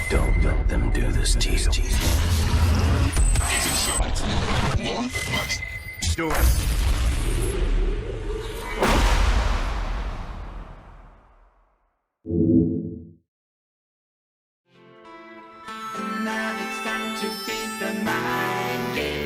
Don't let them do this to you. Do it. Now it's time to beat the mind game.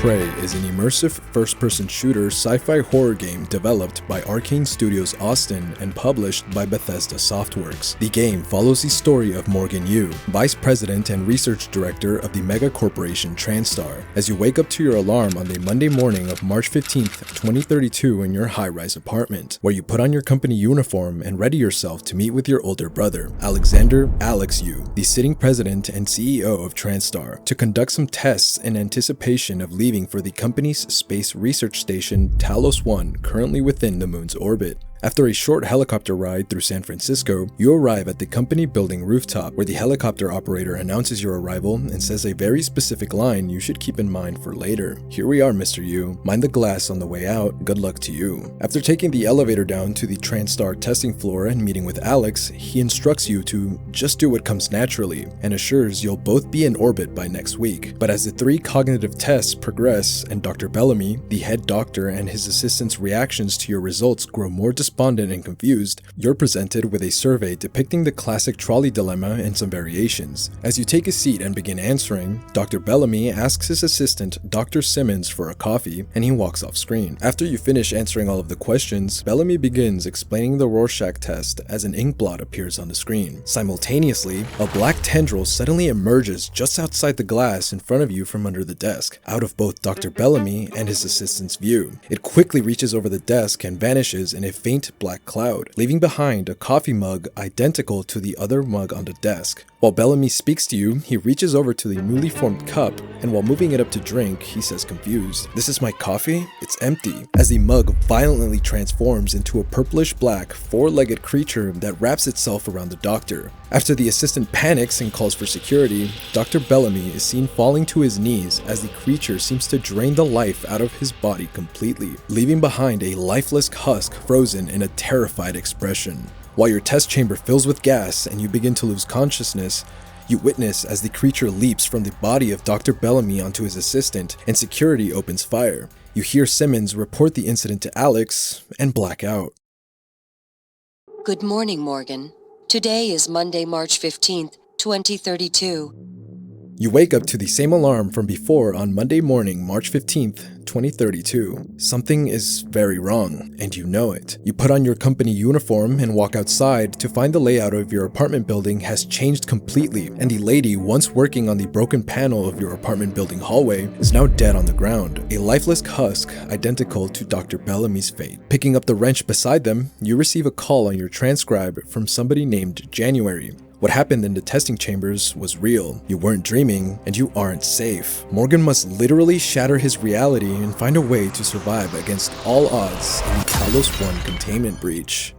Prey is an immersive first-person shooter sci-fi horror game developed by Arkane Studios Austin and published by Bethesda Softworks. The game follows the story of Morgan Yu, Vice President and Research Director of the mega corporation TranStar, as you wake up to your alarm on the Monday morning of March 15th, 2032 in your high-rise apartment, where you put on your company uniform and ready yourself to meet with your older brother, Alexander "Alex" Yu, the sitting president and CEO of TranStar, to conduct some tests in anticipation of leaving for the company's space research station Talos I, currently within the moon's orbit. After a short helicopter ride through San Francisco, you arrive at the company building rooftop, where the helicopter operator announces your arrival and says a very specific line you should keep in mind for later. "Here we are, Mr. Yu. Mind the glass on the way out. Good luck to you." After taking the elevator down to the TranStar testing floor and meeting with Alex, he instructs you to just do what comes naturally and assures you'll both be in orbit by next week. But as the 3 cognitive tests progress and Dr. Bellamy, the head doctor, and his assistant's reactions to your results grow more despondent and confused, you're presented with a survey depicting the classic trolley dilemma and some variations. As you take a seat and begin answering, Dr. Bellamy asks his assistant, Dr. Simmons, for a coffee, and he walks off screen. After you finish answering all of the questions, Bellamy begins explaining the Rorschach test as an ink blot appears on the screen. Simultaneously, a black tendril suddenly emerges just outside the glass in front of you from under the desk, out of both Dr. Bellamy and his assistant's view. It quickly reaches over the desk and vanishes in a faint black cloud, leaving behind a coffee mug identical to the other mug on the desk. While Bellamy speaks to you, he reaches over to the newly formed cup, and while moving it up to drink, he says confused, "This is my coffee? It's empty," as the mug violently transforms into a purplish-black, 4-legged creature that wraps itself around the doctor. After the assistant panics and calls for security, Dr. Bellamy is seen falling to his knees as the creature seems to drain the life out of his body completely, leaving behind a lifeless husk frozen in a terrified expression. While your test chamber fills with gas and you begin to lose consciousness, you witness as the creature leaps from the body of Dr. Bellamy onto his assistant, and security opens fire. You hear Simmons report the incident to Alex and black out. Good morning, Morgan. Today is Monday, March 15th, 2032. You wake up to the same alarm from before on Monday morning, March 15th, 2032. Something is very wrong, and you know it. You put on your company uniform and walk outside to find the layout of your apartment building has changed completely, and the lady once working on the broken panel of your apartment building hallway is now dead on the ground, a lifeless husk identical to Dr. Bellamy's fate. Picking up the wrench beside them, you receive a call on your transcribe from somebody named January. What happened in the testing chambers was real. You weren't dreaming, and you aren't safe. Morgan must literally shatter his reality and find a way to survive against all odds in the Talos I Containment Breach.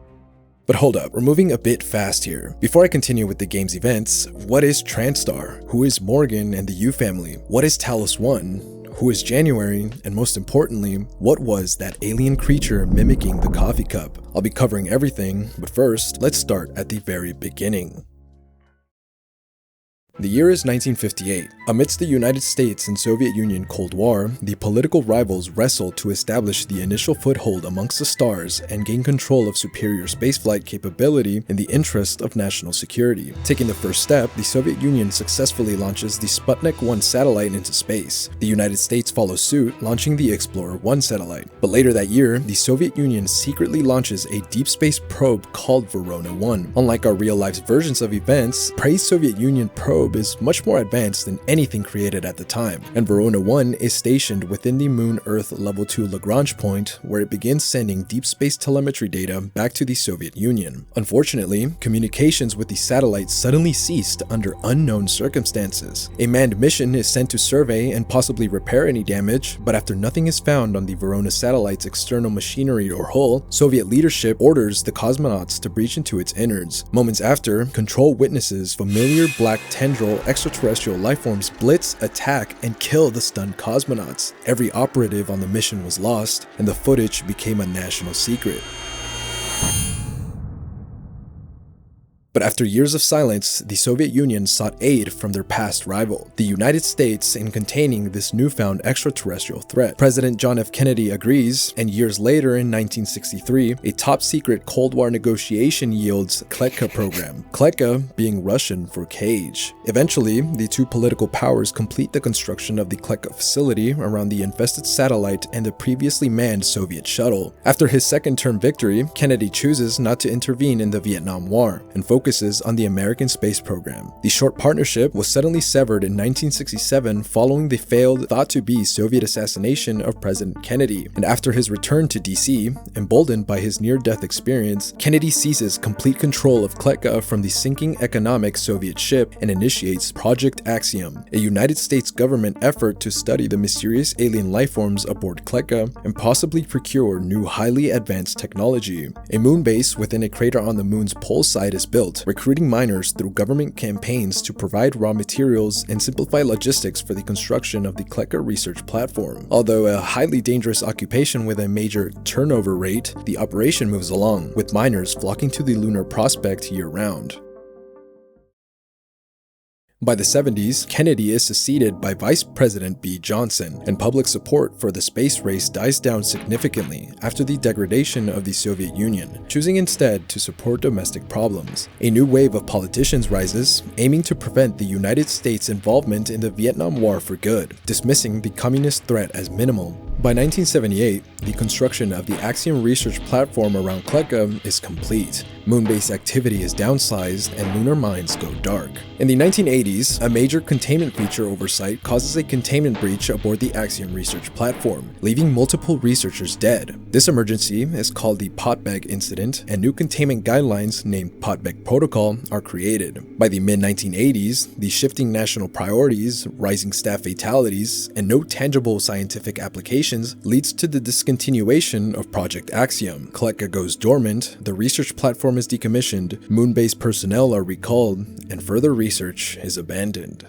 But hold up, we're moving a bit fast here. Before I continue with the game's events, what is TranStar? Who is Morgan and the Yu family? What is Talos I? Who is January? And most importantly, what was that alien creature mimicking the coffee cup? I'll be covering everything, but first, let's start at the very beginning. The year is 1958. Amidst the United States and Soviet Union Cold War, the political rivals wrestled to establish the initial foothold amongst the stars and gain control of superior spaceflight capability in the interest of national security. Taking the first step, the Soviet Union successfully launches the Sputnik 1 satellite into space. The United States follows suit, launching the Explorer 1 satellite. But later that year, the Soviet Union secretly launches a deep space probe called Verona 1. Unlike our real-life versions of events, Prey's Soviet Union probe is much more advanced than anything created at the time, and Verona 1 is stationed within the Moon-Earth Level 2 Lagrange point, where it begins sending deep space telemetry data back to the Soviet Union. Unfortunately, communications with the satellite suddenly ceased under unknown circumstances. A manned mission is sent to survey and possibly repair any damage, but after nothing is found on the Verona satellite's external machinery or hull, Soviet leadership orders the cosmonauts to breach into its innards. Moments after, Control witnesses familiar black tendril extraterrestrial lifeforms blitz, attack, and kill the stunned cosmonauts. Every operative on the mission was lost, and the footage became a national secret. But after years of silence, the Soviet Union sought aid from their past rival, the United States, in containing this newfound extraterrestrial threat. President John F. Kennedy agrees, and years later in 1963, a top-secret Cold War negotiation yields Kletka program, Kletka being Russian for cage. Eventually, the two political powers complete the construction of the Kletka facility around the infested satellite and the previously manned Soviet shuttle. After his second-term victory, Kennedy chooses not to intervene in the Vietnam War and focuses on the American space program. The short partnership was suddenly severed in 1967 following the failed, thought-to-be Soviet assassination of President Kennedy, and after his return to DC, emboldened by his near-death experience, Kennedy seizes complete control of Kletka from the sinking economic Soviet ship and initiates Project Axiom, a United States government effort to study the mysterious alien lifeforms aboard Kletka and possibly procure new highly advanced technology. A moon base within a crater on the moon's pole side is built, recruiting miners through government campaigns to provide raw materials and simplify logistics for the construction of the Kletka research platform. Although a highly dangerous occupation with a major turnover rate, the operation moves along, with miners flocking to the lunar prospect year-round. By the 70s, Kennedy is succeeded by Vice President B. Johnson, and public support for the space race dies down significantly after the degradation of the Soviet Union, choosing instead to support domestic problems. A new wave of politicians rises, aiming to prevent the United States' involvement in the Vietnam War for good, dismissing the communist threat as minimal. By 1978, the construction of the Axiom research platform around Kletka is complete. Moon-based activity is downsized and lunar mines go dark. In the 1980s, a major containment feature oversight causes a containment breach aboard the Axiom research platform, leaving multiple researchers dead. This emergency is called the Potbag incident, and new containment guidelines named Potbag Protocol are created. By the mid-1980s, the shifting national priorities, rising staff fatalities, and no tangible scientific applications leads to the discontinuation of Project Axiom. Kletka goes dormant, the research platform is decommissioned, moon-based personnel are recalled, and further research is abandoned.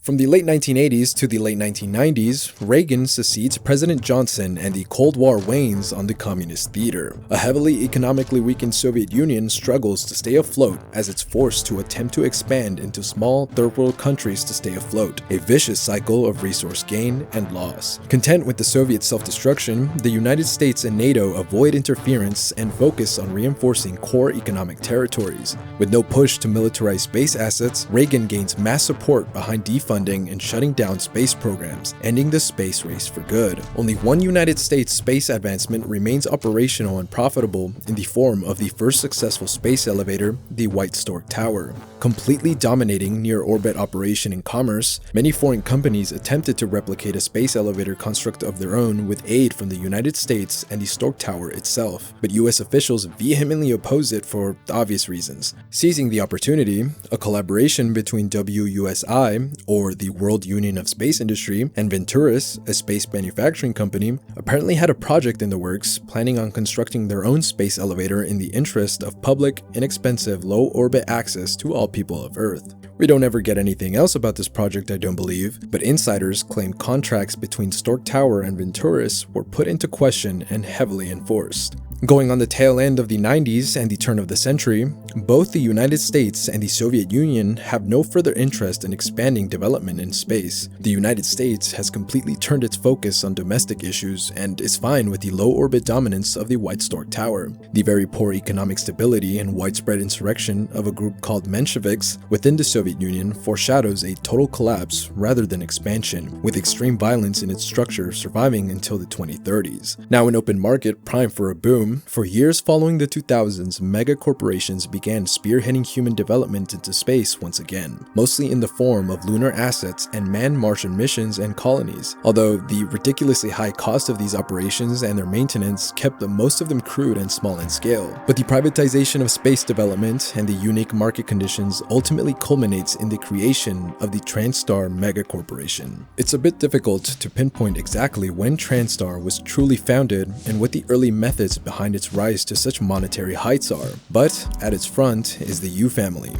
From the late 1980s to the late 1990s, Reagan succeeds President Johnson and the Cold War wanes on the communist theater. A heavily economically weakened Soviet Union struggles to stay afloat as it's forced to attempt to expand into small third-world countries to stay afloat, a vicious cycle of resource gain and loss. Content with the Soviet self-destruction, the United States and NATO avoid interference and focus on reinforcing core economic territories. With no push to militarize space assets, Reagan gains mass support behind defunding and shutting down space programs, ending the space race for good. Only one United States space advancement remains operational and profitable in the form of the first successful space elevator, the White Stork Tower. Completely dominating near-orbit operation and commerce, many foreign companies attempted to replicate a space elevator construct of their own with aid from the United States and the Stork Tower itself, but US officials vehemently opposed it for obvious reasons. Seizing the opportunity, a collaboration between WUSI, or the World Union of Space Industry, and Venturis, a space manufacturing company, apparently had a project in the works planning on constructing their own space elevator in the interest of public, inexpensive, low-orbit access to all people of Earth. We don't ever get anything else about this project, I don't believe, but insiders claim contracts between Stork Tower and Venturis were put into question and heavily enforced. Going on the tail end of the 90s and the turn of the century, both the United States and the Soviet Union have no further interest in expanding development in space. The United States has completely turned its focus on domestic issues and is fine with the low-orbit dominance of the White Stork Tower. The very poor economic stability and widespread insurrection of a group called Mensheviks within the Soviet Union foreshadows a total collapse rather than expansion, with extreme violence in its structure surviving until the 2030s. Now an open market primed for a boom, for years following the 2000s, mega corporations began spearheading human development into space once again, mostly in the form of lunar assets and manned Martian missions and colonies, although the ridiculously high cost of these operations and their maintenance kept most of them crude and small in scale. But the privatization of space development and the unique market conditions ultimately culminates in the creation of the TranStar megacorporation. It's a bit difficult to pinpoint exactly when TranStar was truly founded and what the early methods behind its rise to such monetary heights are, but at its front is the Yu family.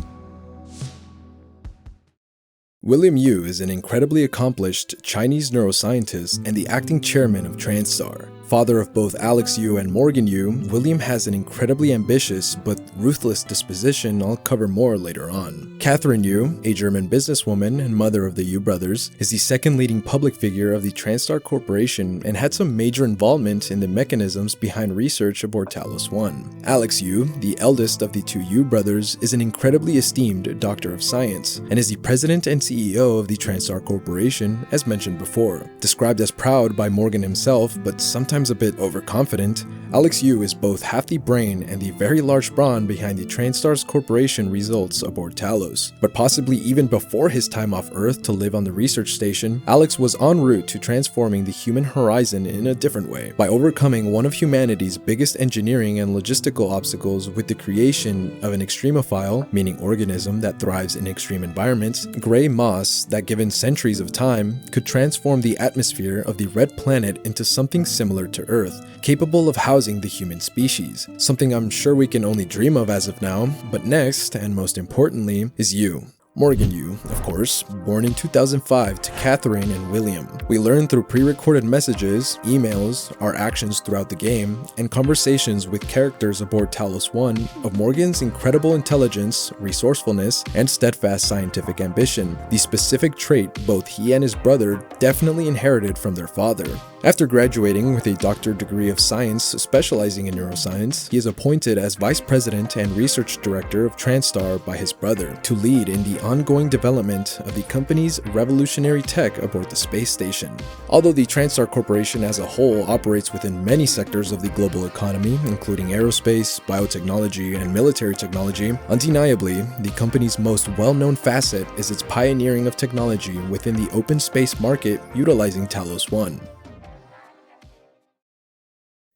William Yu is an incredibly accomplished Chinese neuroscientist and the acting chairman of TranStar. Father of both Alex Yu and Morgan Yu, William has an incredibly ambitious but ruthless disposition I'll cover more later on. Catherine Yu, a German businesswoman and mother of the Yu brothers, is the second leading public figure of the TranStar Corporation and had some major involvement in the mechanisms behind research aboard Talos I. Alex Yu, the eldest of the two Yu brothers, is an incredibly esteemed doctor of science and is the president and CEO of the TranStar Corporation, as mentioned before. Described as proud by Morgan himself, but sometimes a bit overconfident, Alex Yu is both half the brain and the very large brawn behind the TranStar's Corporation results aboard Talos. But possibly even before his time off Earth to live on the research station, Alex was en route to transforming the human horizon in a different way, by overcoming one of humanity's biggest engineering and logistical obstacles with the creation of an extremophile, meaning organism that thrives in extreme environments, gray moss that given centuries of time could transform the atmosphere of the red planet into something similar to Earth, capable of housing the human species, something I'm sure we can only dream of as of now. But next, and most importantly, is Yu. Morgan Yu, of course, born in 2005 to Catherine and William. We learn through pre-recorded messages, emails, our actions throughout the game, and conversations with characters aboard Talos I of Morgan's incredible intelligence, resourcefulness, and steadfast scientific ambition, the specific trait both he and his brother definitely inherited from their father. After graduating with a doctorate degree of science specializing in neuroscience, he is appointed as vice president and research director of TranStar by his brother to lead in the ongoing development of the company's revolutionary tech aboard the space station. Although the TranStar Corporation as a whole operates within many sectors of the global economy, including aerospace, biotechnology, and military technology, undeniably, the company's most well-known facet is its pioneering of technology within the open space market utilizing Talos I.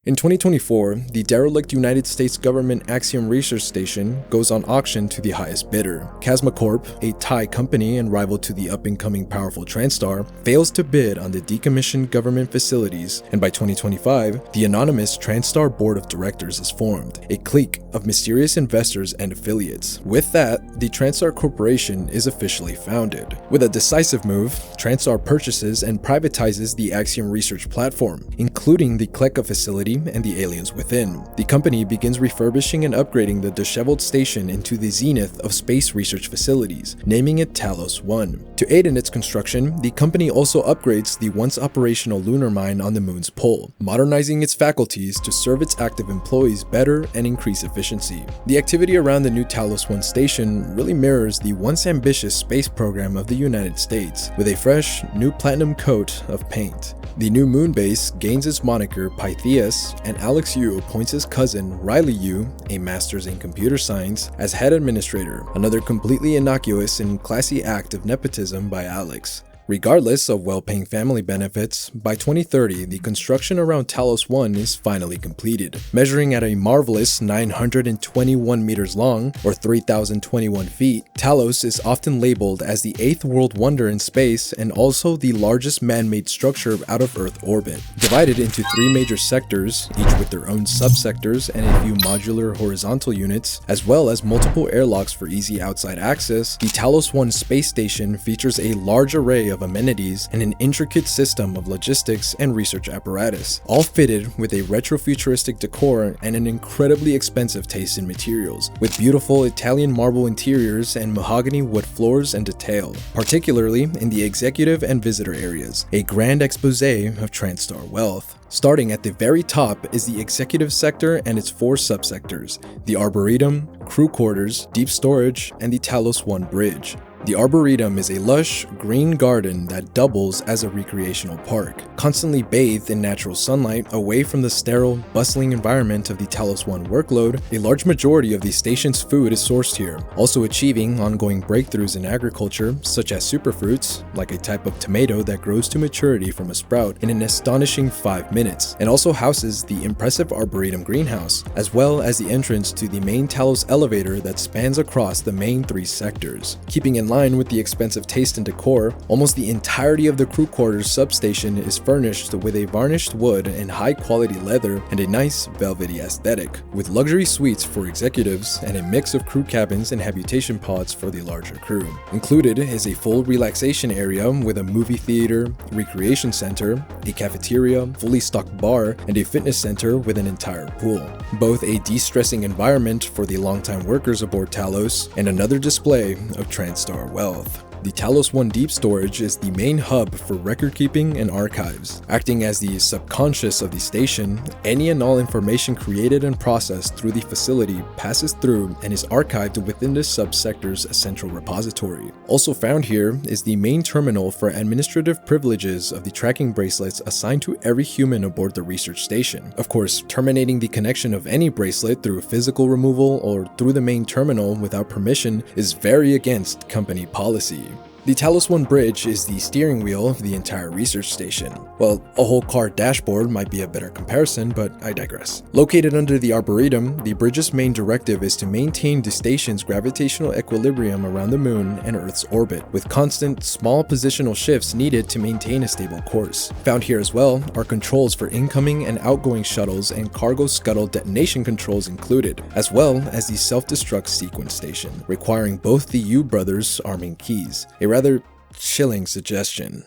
In 2024, the derelict United States government Axiom Research Station goes on auction to the highest bidder. Chasma Corp, a Thai company and rival to the up-and-coming powerful TranStar, fails to bid on the decommissioned government facilities, and by 2025, the anonymous TranStar Board of Directors is formed, a clique of mysterious investors and affiliates. With that, the TranStar Corporation is officially founded. With a decisive move, TranStar purchases and privatizes the Axiom Research platform, including the Kleka facility and the aliens within. The company begins refurbishing and upgrading the disheveled station into the zenith of space research facilities, naming it Talos I. To aid in its construction, the company also upgrades the once operational lunar mine on the moon's pole, modernizing its faculties to serve its active employees better and increase efficiency. The activity around the new Talos I station really mirrors the once ambitious space program of the United States, with a fresh, new platinum coat of paint. The new moon base gains its moniker Pythias, and Alex Yu appoints his cousin Riley Yu, a master's in computer science, as head administrator, another completely innocuous and classy act of nepotism by Alex. Regardless of well-paying family benefits, by 2030, the construction around Talos I is finally completed. Measuring at a marvelous 921 meters long, or 3,021 feet, Talos is often labeled as the 8th world wonder in space and also the largest man-made structure out of Earth orbit. Divided into 3 major sectors, each with their own subsectors and a few modular horizontal units, as well as multiple airlocks for easy outside access, the Talos I space station features a large array of amenities and an intricate system of logistics and research apparatus, all fitted with a retro-futuristic decor and an incredibly expensive taste in materials, with beautiful Italian marble interiors and mahogany wood floors and detail, particularly in the executive and visitor areas, a grand expose of TranStar wealth. Starting at the very top is the executive sector and its 4 subsectors: the Arboretum, crew quarters, deep storage, and the Talos I bridge. The Arboretum is a lush, green garden that doubles as a recreational park, constantly bathed in natural sunlight away from the sterile, bustling environment of the Talos I workload. A large majority of the station's food is sourced here, also achieving ongoing breakthroughs in agriculture, such as superfruits, like a type of tomato that grows to maturity from a sprout in an astonishing 5 minutes, and also houses the impressive Arboretum greenhouse, as well as the entrance to the main Talos elevator that spans across the main 3 sectors. Keeping in line with the expensive taste and decor, almost the entirety of the crew quarters substation is furnished with a varnished wood and high-quality leather and a nice velvety aesthetic, with luxury suites for executives and a mix of crew cabins and habitation pods for the larger crew. Included is a full relaxation area with a movie theater, recreation center, a cafeteria, fully stocked bar, and a fitness center with an entire pool. Both a de-stressing environment for the longtime workers aboard Talos and another display of TranStar wealth. The Talos I Deep Storage is the main hub for record keeping and archives. Acting as the subconscious of the station, any and all information created and processed through the facility passes through and is archived within this subsector's central repository. Also found here is the main terminal for administrative privileges of the tracking bracelets assigned to every human aboard the research station. Of course, terminating the connection of any bracelet through physical removal or through the main terminal without permission is very against company policy. The Talos I bridge is the steering wheel of the entire research station. Well, a whole car dashboard might be a better comparison, but I digress. Located under the Arboretum, the bridge's main directive is to maintain the station's gravitational equilibrium around the Moon and Earth's orbit, with constant, small positional shifts needed to maintain a stable course. Found here as well are controls for incoming and outgoing shuttles and cargo scuttle detonation controls included, as well as the self-destruct sequence station, requiring both the Yu brothers' arming keys. A rather chilling suggestion.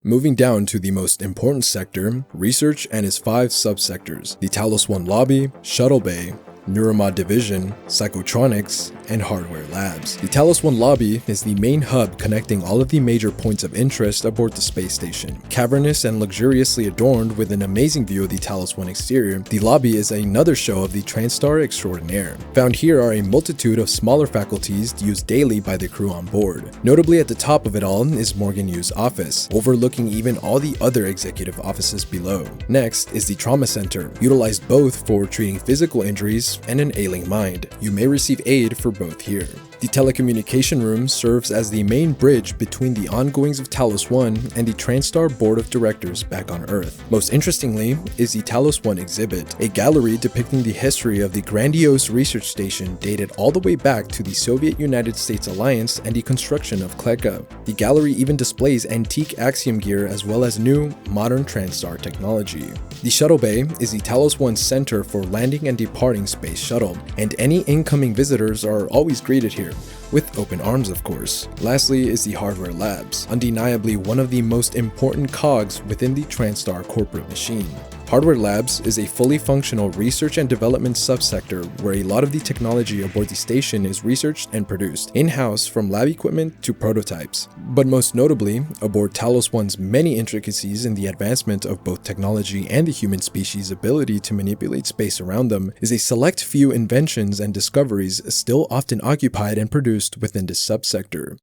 Moving down to the most important sector, research and its 5 subsectors: the Talos I Lobby, Shuttle Bay, Neuromod Division, Psychotronics, and Hardware Labs. The Talos I Lobby is the main hub connecting all of the major points of interest aboard the space station. Cavernous and luxuriously adorned with an amazing view of the Talos I exterior, the lobby is another show of the TranStar extraordinaire. Found here are a multitude of smaller faculties used daily by the crew on board. Notably at the top of it all is Morgan Yu's office, overlooking even all the other executive offices below. Next is the Trauma Center, utilized both for treating physical injuries and an ailing mind. You may receive aid for both here. The telecommunication room serves as the main bridge between the ongoings of Talos I and the TranStar Board of Directors back on Earth. Most interestingly is the Talos I exhibit, a gallery depicting the history of the grandiose research station dated all the way back to the Soviet-United States alliance and the construction of Kleka. The gallery even displays antique Axiom gear as well as new, modern TranStar technology. The Shuttle Bay is the Talos I center for landing and departing space shuttle, and any incoming visitors are always greeted here, with open arms of course. Lastly is the Hardware Labs, undeniably one of the most important cogs within the TranStar corporate machine. Hardware Labs is a fully functional research and development subsector where a lot of the technology aboard the station is researched and produced in-house, from lab equipment to prototypes. But most notably, aboard Talos I's many intricacies in the advancement of both technology and the human species' ability to manipulate space around them is a select few inventions and discoveries still often occupied and produced within this subsector.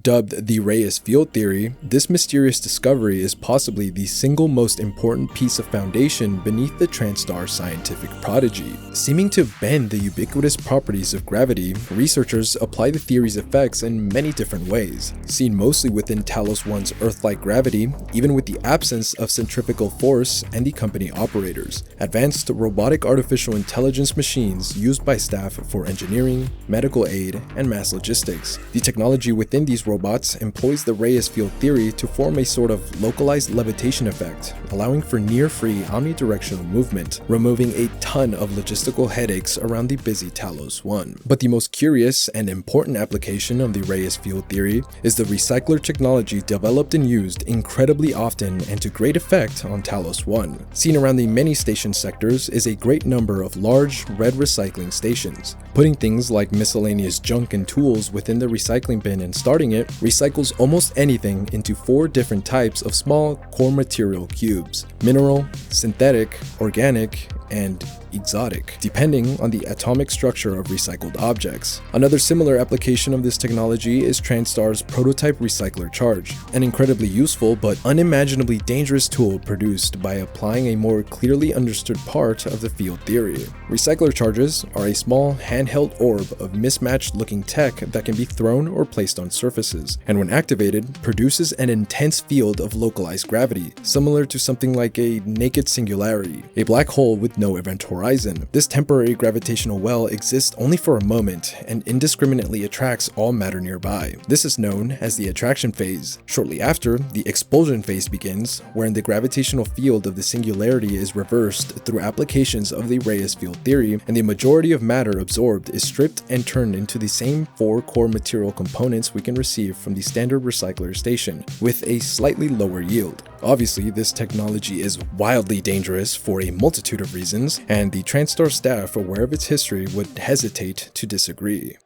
Dubbed the Reyes field theory, this mysterious discovery is possibly the single most important piece of foundation beneath the TranStar scientific prodigy. Seeming to bend the ubiquitous properties of gravity, researchers apply the theory's effects in many different ways. Seen mostly within Talos I's Earth-like gravity, even with the absence of centrifugal force and the company operators. Advanced robotic artificial intelligence machines used by staff for engineering, medical aid, and mass logistics. The technology within these robots employs the Reyes field theory to form a sort of localized levitation effect, allowing for near-free omnidirectional movement, removing a ton of logistical headaches around the busy Talos I. But the most curious and important application of the Reyes field theory is the recycler technology developed and used incredibly often and to great effect on Talos I. Seen around the many station sectors is a great number of large red recycling stations. Putting things like miscellaneous junk and tools within the recycling bin and starting it recycles almost anything into 4 different types of small core material cubes: mineral, synthetic, organic, and exotic, depending on the atomic structure of recycled objects. Another similar application of this technology is TranStar's prototype recycler charge, an incredibly useful but unimaginably dangerous tool produced by applying a more clearly understood part of the field theory. Recycler charges are a small handheld orb of mismatched looking tech that can be thrown or placed on surfaces, and when activated, produces an intense field of localized gravity, similar to something like a naked singularity, a black hole with with no event horizon. This temporary gravitational well exists only for a moment and indiscriminately attracts all matter nearby. This is known as the attraction phase. Shortly after, the expulsion phase begins, wherein the gravitational field of the singularity is reversed through applications of the Reyes field theory, and the majority of matter absorbed is stripped and turned into the same 4 core material components we can receive from the standard recycler station, with a slightly lower yield. Obviously, this technology is wildly dangerous for a multitude of reasons, and the TranStar staff, aware of its history, would hesitate to disagree.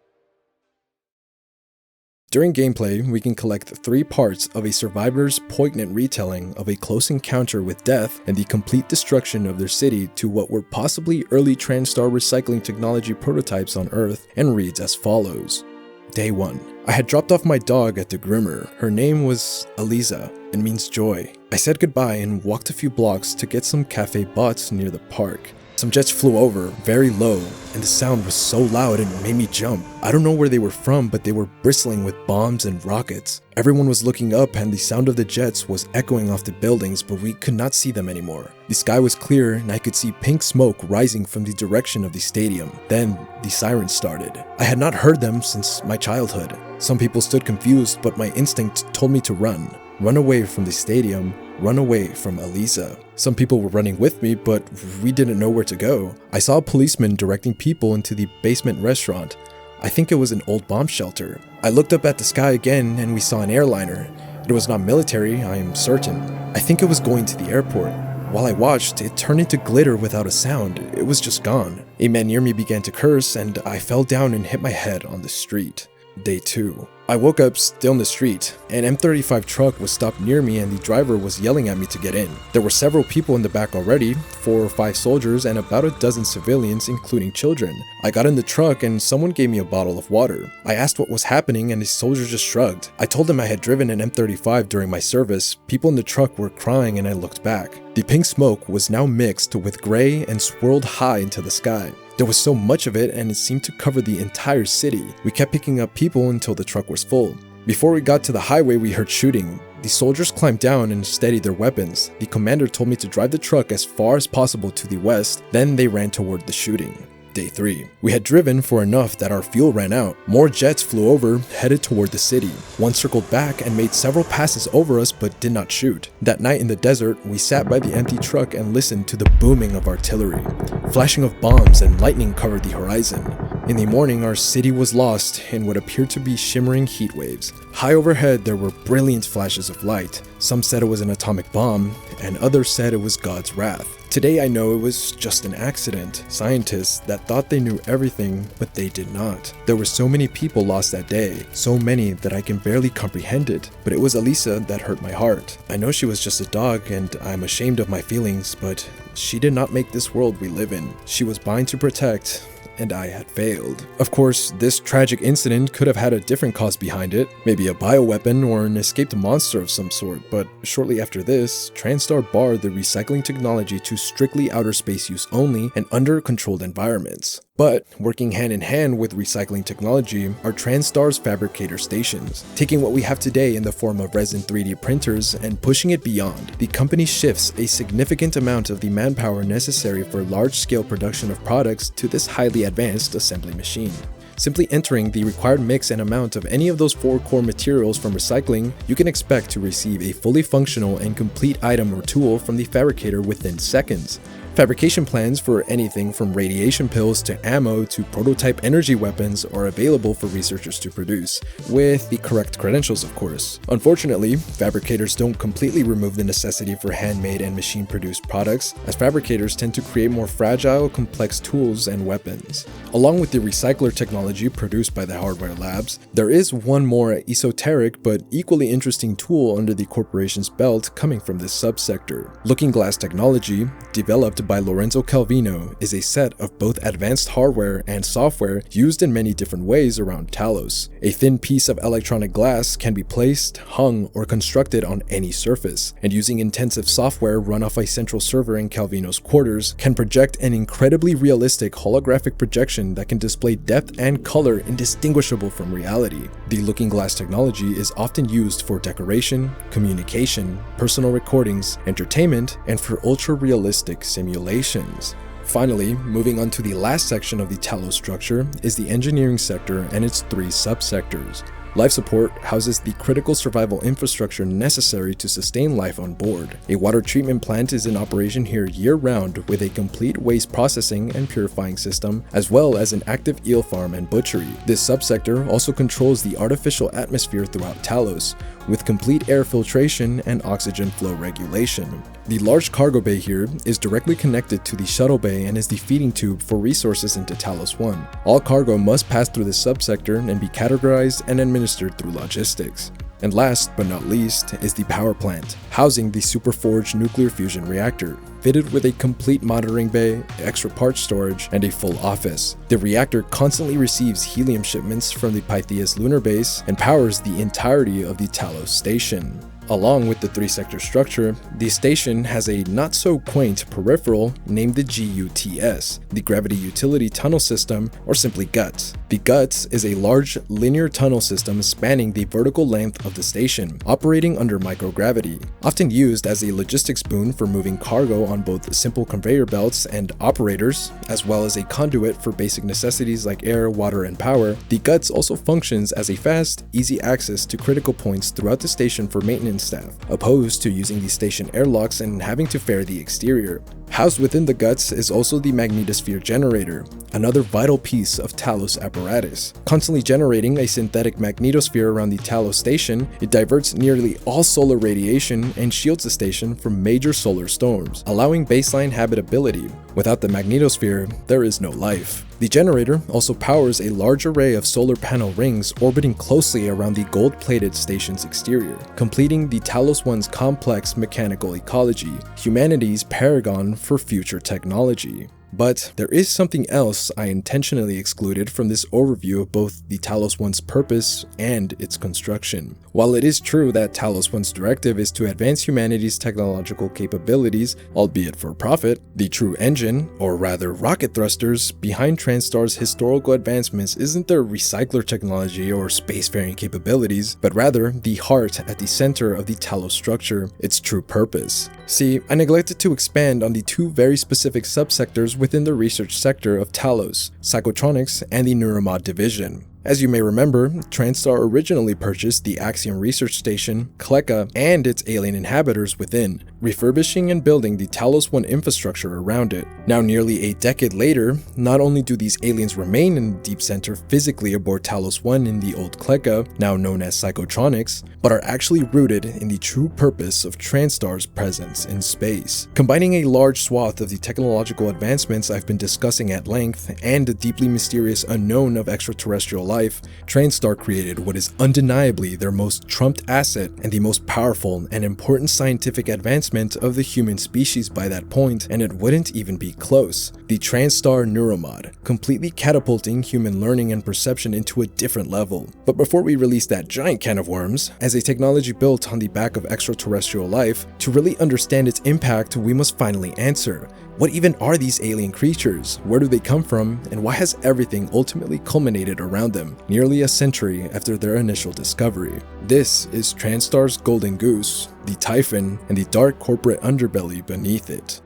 During gameplay, we can collect 3 parts of a survivor's poignant retelling of a close encounter with death and the complete destruction of their city to what were possibly early TranStar recycling technology prototypes on Earth, and reads as follows. Day 1. I had dropped off my dog at the groomer. Her name was Elazar and means joy. I said goodbye and walked a few blocks to get some cafe bots near the park. Some jets flew over, very low, and the sound was so loud it made me jump. I don't know where they were from, but they were bristling with bombs and rockets. Everyone was looking up and the sound of the jets was echoing off the buildings, but we could not see them anymore. The sky was clear and I could see pink smoke rising from the direction of the stadium. Then the sirens started. I had not heard them since my childhood. Some people stood confused, but my instinct told me to run. Run away from the stadium, run away from Elazar. Some people were running with me, but we didn't know where to go. I saw a policeman directing people into the basement restaurant. I think it was an old bomb shelter. I looked up at the sky again and we saw an airliner. It was not military, I am certain. I think it was going to the airport. While I watched, it turned into glitter without a sound. It was just gone. A man near me began to curse and I fell down and hit my head on the street. Day 2. I woke up still in the street. An M35 truck was stopped near me and the driver was yelling at me to get in. There were several people in the back already, 4 or 5 soldiers and about a dozen civilians, including children. I got in the truck and someone gave me a bottle of water. I asked what was happening and the soldier just shrugged. I told him I had driven an M35 during my service. People in the truck were crying and I looked back. The pink smoke was now mixed with gray and swirled high into the sky. There was so much of it and it seemed to cover the entire city. We kept picking up people until the truck was full. Before we got to the highway, we heard shooting. The soldiers climbed down and steadied their weapons. The commander told me to drive the truck as far as possible to the west, then they ran toward the shooting. Day 3. We had driven for enough that our fuel ran out. More jets flew over, headed toward the city. One circled back and made several passes over us but did not shoot. That night in the desert, we sat by the empty truck and listened to the booming of artillery. Flashing of bombs and lightning covered the horizon. In the morning, our city was lost in what appeared to be shimmering heat waves. High overhead, there were brilliant flashes of light. Some said it was an atomic bomb, and others said it was God's wrath. Today I know it was just an accident. Scientists that thought they knew everything, but they did not. There were so many people lost that day, so many that I can barely comprehend it. But it was Elazar that hurt my heart. I know she was just a dog and I'm ashamed of my feelings, but she did not make this world we live in. She was mine to protect, and I had failed. Of course, this tragic incident could have had a different cause behind it, maybe a bioweapon or an escaped monster of some sort, but shortly after this, TranStar barred the recycling technology to strictly outer space use only and under controlled environments. But, working hand in hand with recycling technology are TranStar's Fabricator stations. Taking what we have today in the form of resin 3D printers and pushing it beyond, the company shifts a significant amount of the manpower necessary for large-scale production of products to this highly advanced assembly machine. Simply entering the required mix and amount of any of those 4 core materials from recycling, you can expect to receive a fully functional and complete item or tool from the fabricator within seconds. Fabrication plans for anything from radiation pills to ammo to prototype energy weapons are available for researchers to produce, with the correct credentials of course. Unfortunately, fabricators don't completely remove the necessity for handmade and machine-produced products, as fabricators tend to create more fragile, complex tools and weapons. Along with the recycler technology produced by the hardware labs, there is one more esoteric but equally interesting tool under the corporation's belt coming from this subsector. Looking Glass technology, developed by Lorenzo Calvino, is a set of both advanced hardware and software used in many different ways around Talos. A thin piece of electronic glass can be placed, hung, or constructed on any surface, and using intensive software run off a central server in Calvino's quarters, can project an incredibly realistic holographic projection that can display depth and color indistinguishable from reality. The Looking Glass technology is often used for decoration, communication, personal recordings, entertainment, and for ultra-realistic simulations. Finally, moving on to the last section of the Talos structure is the engineering sector and its 3 subsectors. Life support houses the critical survival infrastructure necessary to sustain life on board. A water treatment plant is in operation here year-round with a complete waste processing and purifying system, as well as an active eel farm and butchery. This subsector also controls the artificial atmosphere throughout Talos, with complete air filtration and oxygen flow regulation. The large cargo bay here is directly connected to the shuttle bay and is the feeding tube for resources into Talos I. All cargo must pass through this subsector and be categorized and administered through logistics. And last but not least is the power plant, housing the Superforged nuclear fusion reactor, fitted with a complete monitoring bay, extra parts storage, and a full office. The reactor constantly receives helium shipments from the Pytheas lunar base and powers the entirety of the Talos station. Along with the 3-sector structure, the station has a not-so-quaint peripheral named the GUTS, the Gravity Utility Tunnel System, or simply GUTS. The GUTS is a large linear tunnel system spanning the vertical length of the station, operating under microgravity. Often used as a logistics boon for moving cargo on both simple conveyor belts and operators, as well as a conduit for basic necessities like air, water, and power, the GUTS also functions as a fast, easy access to critical points throughout the station for maintenance staff, opposed to using the station airlocks and having to fare the exterior. Housed within the GUTS is also the magnetosphere generator, another vital piece of Talos apparatus. Constantly generating a synthetic magnetosphere around the Talos station, it diverts nearly all solar radiation and shields the station from major solar storms, allowing baseline habitability. Without the magnetosphere, there is no life. The generator also powers a large array of solar panel rings orbiting closely around the gold-plated station's exterior, completing the Talos I's complex mechanical ecology, humanity's paragon for future technology. But there is something else I intentionally excluded from this overview of both the Talos I's purpose and its construction. While it is true that Talos I's directive is to advance humanity's technological capabilities, albeit for profit, the true engine, or rather rocket thrusters, behind TranStar's historical advancements isn't their recycler technology or spacefaring capabilities, but rather the heart at the center of the Talos structure, its true purpose. See, I neglected to expand on the 2 very specific subsectors within the research sector of Talos, Psychotronics and the Neuromod division. As you may remember, TranStar originally purchased the Axiom Research Station, Kleka, and its alien inhabitants within, refurbishing and building the Talos I infrastructure around it. Now nearly a decade later, not only do these aliens remain in the deep center physically aboard Talos I in the old Kleka, now known as Psychotronics, but are actually rooted in the true purpose of TranStar's presence in space. Combining a large swath of the technological advancements I've been discussing at length and the deeply mysterious unknown of extraterrestrial life, TranStar created what is undeniably their most trumped asset and the most powerful and important scientific advancement of the human species by that point, and it wouldn't even be close. The TranStar Neuromod, completely catapulting human learning and perception into a different level. But before we release that giant can of worms, as a technology built on the back of extraterrestrial life, to really understand its impact, we must finally answer: what even are these alien creatures? Where do they come from? And why has everything ultimately culminated around them, nearly a century after their initial discovery? This is TranStar's Golden Goose, the Typhon, and the dark corporate underbelly beneath it.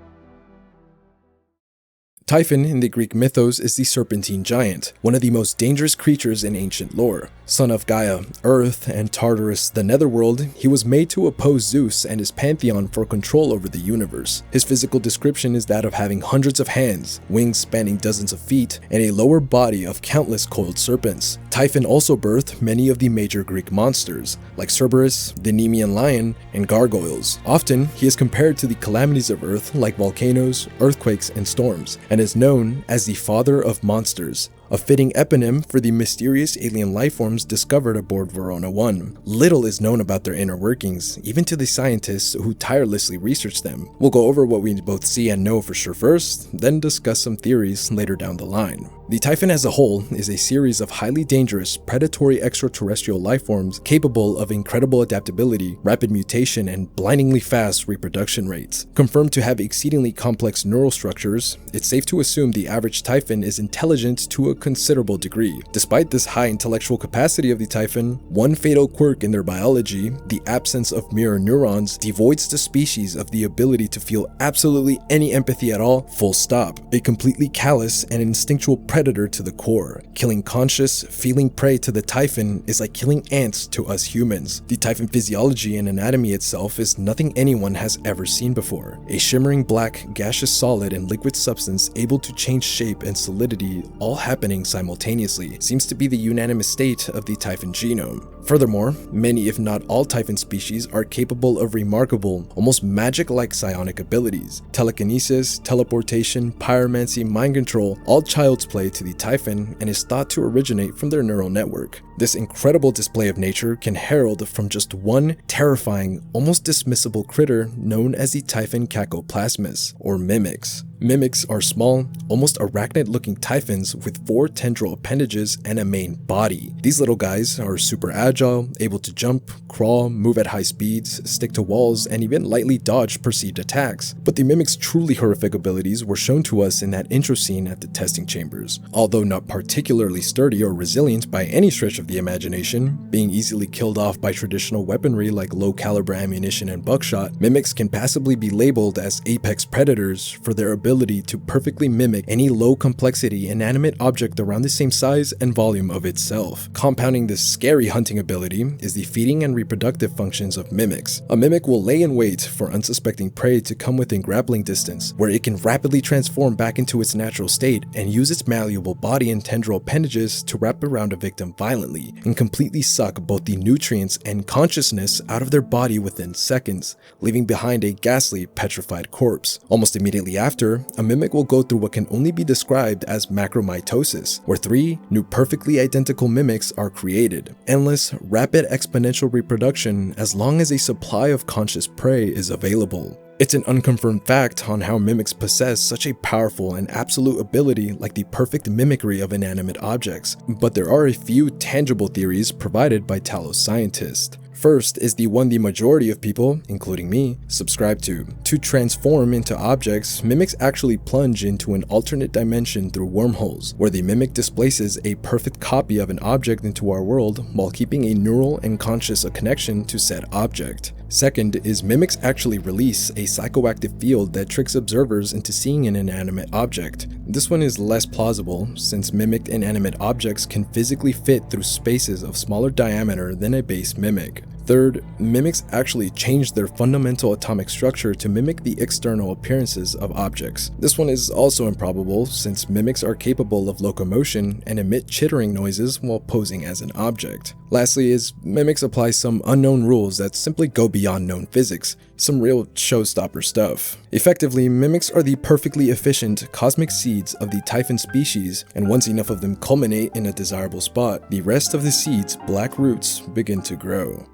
Typhon in the Greek mythos is the serpentine giant, one of the most dangerous creatures in ancient lore. Son of Gaia, Earth, and Tartarus, the netherworld, he was made to oppose Zeus and his pantheon for control over the universe. His physical description is that of having hundreds of hands, wings spanning dozens of feet, and a lower body of countless coiled serpents. Typhon also birthed many of the major Greek monsters, like Cerberus, the Nemean lion, and gargoyles. Often, he is compared to the calamities of Earth like volcanoes, earthquakes, and storms, and is known as the father of monsters, a fitting eponym for the mysterious alien lifeforms discovered aboard Verona 1. Little is known about their inner workings, even to the scientists who tirelessly research them. We'll go over what we both see and know for sure first, then discuss some theories later down the line. The Typhon as a whole is a series of highly dangerous, predatory extraterrestrial lifeforms capable of incredible adaptability, rapid mutation, and blindingly fast reproduction rates. Confirmed to have exceedingly complex neural structures, it's safe to assume the average Typhon is intelligent to a considerable degree. Despite this high intellectual capacity of the Typhon, one fatal quirk in their biology, the absence of mirror neurons, devoids the species of the ability to feel absolutely any empathy at all, full stop. A completely callous and instinctual predator to the core. Killing conscious, feeling prey to the Typhon is like killing ants to us humans. The Typhon physiology and anatomy itself is nothing anyone has ever seen before. A shimmering black, gaseous solid and liquid substance able to change shape and solidity, all happening simultaneously, seems to be the unanimous state of the Typhon genome. Furthermore, many if not all Typhon species are capable of remarkable, almost magic-like psionic abilities. Telekinesis, teleportation, pyromancy, mind control, all child's play to the Typhon and is thought to originate from their neural network. This incredible display of nature can herald from just one terrifying, almost dismissible critter known as the Typhon Cacoplasmis, or mimics. Mimics are small, almost arachnid-looking Typhons with 4 tendril appendages and a main body. These little guys are super agile, able to jump, crawl, move at high speeds, stick to walls, and even lightly dodge perceived attacks. But the mimic's truly horrific abilities were shown to us in that intro scene at the testing chambers. Although not particularly sturdy or resilient by any stretch of the imagination, being easily killed off by traditional weaponry like low-caliber ammunition and buckshot, mimics can passably be labeled as apex predators for their ability to perfectly mimic any low-complexity inanimate object around the same size and volume of itself. Compounding this scary hunting ability is the feeding and reproductive functions of mimics. A mimic will lay in wait for unsuspecting prey to come within grappling distance, where it can rapidly transform back into its natural state and use its malleable body and tendril appendages to wrap around a victim violently and completely suck both the nutrients and consciousness out of their body within seconds, leaving behind a ghastly, petrified corpse. Almost immediately after, a mimic will go through what can only be described as macromitosis, where 3 new perfectly identical mimics are created. Endless, rapid exponential reproduction as long as a supply of conscious prey is available. It's an unconfirmed fact on how mimics possess such a powerful and absolute ability like the perfect mimicry of inanimate objects, but there are a few tangible theories provided by Talos scientists. First is the one the majority of people, including me, subscribe to. To transform into objects, mimics actually plunge into an alternate dimension through wormholes, where the mimic displaces a perfect copy of an object into our world while keeping a neural and conscious connection to said object. Second is mimics actually release a psychoactive field that tricks observers into seeing an inanimate object. This one is less plausible, since mimicked inanimate objects can physically fit through spaces of smaller diameter than a base mimic. Third, mimics actually change their fundamental atomic structure to mimic the external appearances of objects. This one is also improbable, since mimics are capable of locomotion and emit chittering noises while posing as an object. Lastly is mimics apply some unknown rules that simply go beyond known physics, some real showstopper stuff. Effectively, mimics are the perfectly efficient cosmic seeds of the Typhon species, and once enough of them culminate in a desirable spot, the rest of the seeds' black roots begin to grow.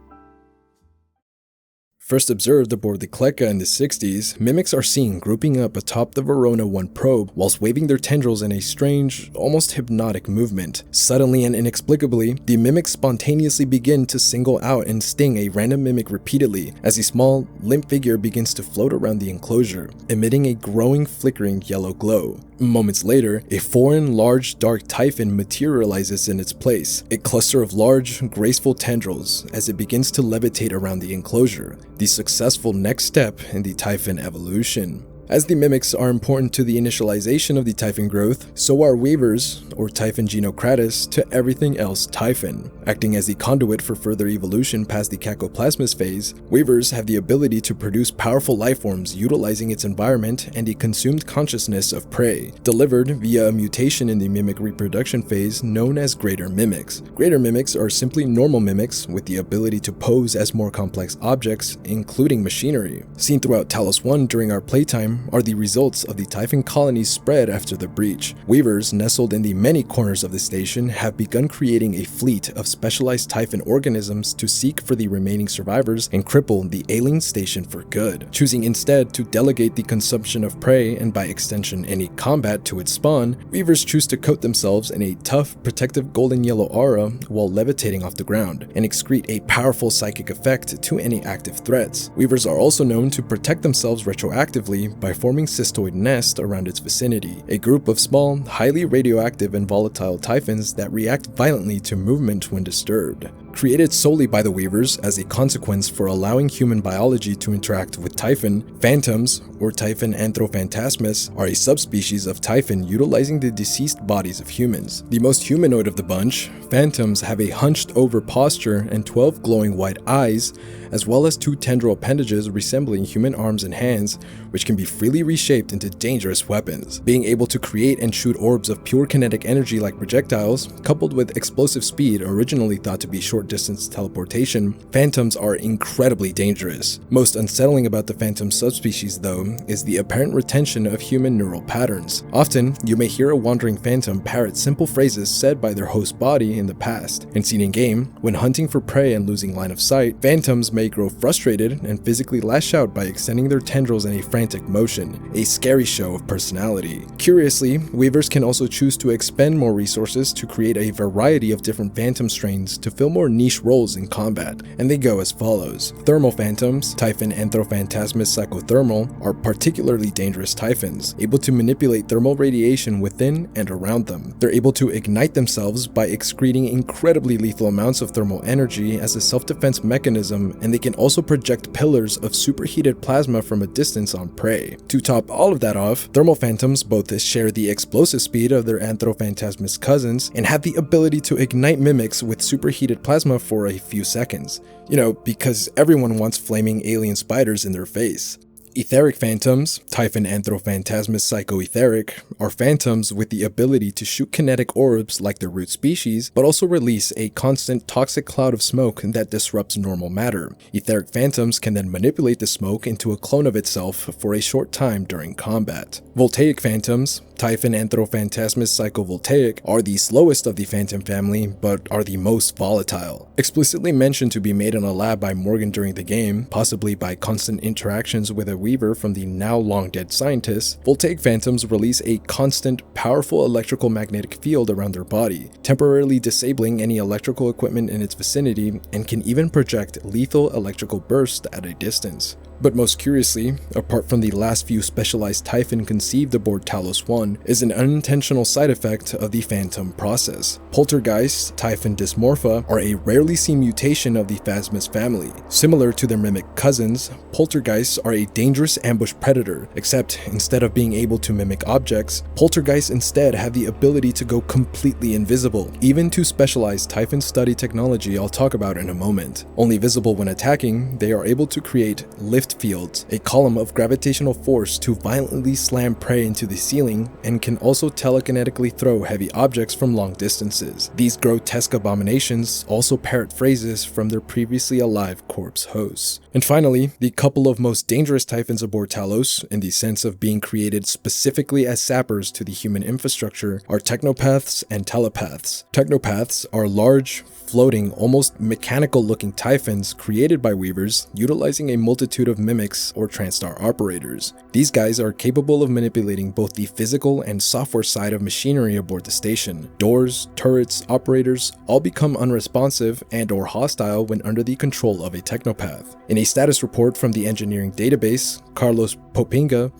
First observed aboard the Kleka in the 60s, mimics are seen grouping up atop the Verona 1 probe whilst waving their tendrils in a strange, almost hypnotic movement. Suddenly and inexplicably, the mimics spontaneously begin to single out and sting a random mimic repeatedly as a small, limp figure begins to float around the enclosure, emitting a growing, flickering yellow glow. Moments later, a foreign, large, dark Typhon materializes in its place, a cluster of large, graceful tendrils as it begins to levitate around the enclosure, the successful next step in the Typhon evolution. As the mimics are important to the initialization of the Typhon growth, so are weavers, or Typhon genocratus, to everything else Typhon. Acting as the conduit for further evolution past the Cacoplasmis phase, weavers have the ability to produce powerful lifeforms utilizing its environment and the consumed consciousness of prey, delivered via a mutation in the mimic reproduction phase known as greater mimics. Greater mimics are simply normal mimics with the ability to pose as more complex objects, including machinery. Seen throughout Talos I during our playtime, are the results of the Typhon colony's spread after the breach. Weavers nestled in the many corners of the station have begun creating a fleet of specialized Typhon organisms to seek for the remaining survivors and cripple the alien station for good, choosing instead to delegate the consumption of prey and by extension any combat to its spawn. Weavers choose to coat themselves in a tough, protective golden yellow aura while levitating off the ground, and excrete a powerful psychic effect to any active threats. Weavers are also known to protect themselves retroactively by forming cystoid nest around its vicinity, a group of small, highly radioactive and volatile Typhons that react violently to movement when disturbed. Created solely by the Weavers as a consequence for allowing human biology to interact with Typhon, phantoms, or Typhon Anthrophantasmus, are a subspecies of Typhon utilizing the deceased bodies of humans. The most humanoid of the bunch, phantoms have a hunched over posture and 12 glowing white eyes, as well as 2 tendril appendages resembling human arms and hands, which can be freely reshaped into dangerous weapons. Being able to create and shoot orbs of pure kinetic energy like projectiles, coupled with explosive speed originally thought to be short-distance teleportation, phantoms are incredibly dangerous. Most unsettling about the phantom subspecies, though, is the apparent retention of human neural patterns. Often, you may hear a wandering phantom parrot simple phrases said by their host body in the past, and seen in-game, when hunting for prey and losing line of sight, phantoms may grow frustrated and physically lash out by extending their tendrils in a frantic motion, a scary show of personality. Curiously, Weavers can also choose to expend more resources to create a variety of different phantom strains to fill more niche roles in combat, and they go as follows. Thermal phantoms, Typhon Anthrophantasmus Psychothermal, are particularly dangerous Typhons, able to manipulate thermal radiation within and around them. They're able to ignite themselves by excreting incredibly lethal amounts of thermal energy as a self-defense mechanism, and they can also project pillars of superheated plasma from a distance on prey. To top all of that off, thermal phantoms both share the explosive speed of their Anthrophantasmus cousins and have the ability to ignite mimics with superheated plasma for a few seconds. You know, because everyone wants flaming alien spiders in their face. Etheric phantoms, Typhon Anthrophantasmus Psychoetheric, are phantoms with the ability to shoot kinetic orbs like their root species, but also release a constant toxic cloud of smoke that disrupts normal matter. Etheric phantoms can then manipulate the smoke into a clone of itself for a short time during combat. Voltaic phantoms, Typhon Anthrophantasmus Psychovoltaic, are the slowest of the phantom family, but are the most volatile. Explicitly mentioned to be made in a lab by Morgan during the game, possibly by constant interactions with a Weaver from the now long dead scientists, Voltaic phantoms release a constant, powerful electrical magnetic field around their body, temporarily disabling any electrical equipment in its vicinity, and can even project lethal electrical bursts at a distance. But most curiously, apart from the last few specialized Typhon conceived aboard Talos I, is an unintentional side effect of the Phantom process. Poltergeists, Typhon dysmorpha, are a rarely seen mutation of the Phasmus family. Similar to their mimic cousins, poltergeists are a dangerous ambush predator, except instead of being able to mimic objects, poltergeists instead have the ability to go completely invisible, even to specialized Typhon study technology I'll talk about in a moment. Only visible when attacking, they are able to create lift fields, a column of gravitational force to violently slam prey into the ceiling, and can also telekinetically throw heavy objects from long distances. These grotesque abominations also parrot phrases from their previously alive corpse hosts. And finally, the couple of most dangerous Typhons aboard Talos, in the sense of being created specifically as sappers to the human infrastructure, are Technopaths and Telepaths. Technopaths are large, floating, almost mechanical-looking Typhons created by Weavers, utilizing a multitude of mimics or TranStar operators. These guys are capable of manipulating both the physical and software side of machinery aboard the station. Doors, turrets, operators all become unresponsive and/or hostile when under the control of a Technopath. In a status report from the engineering database, Carlos Popinga,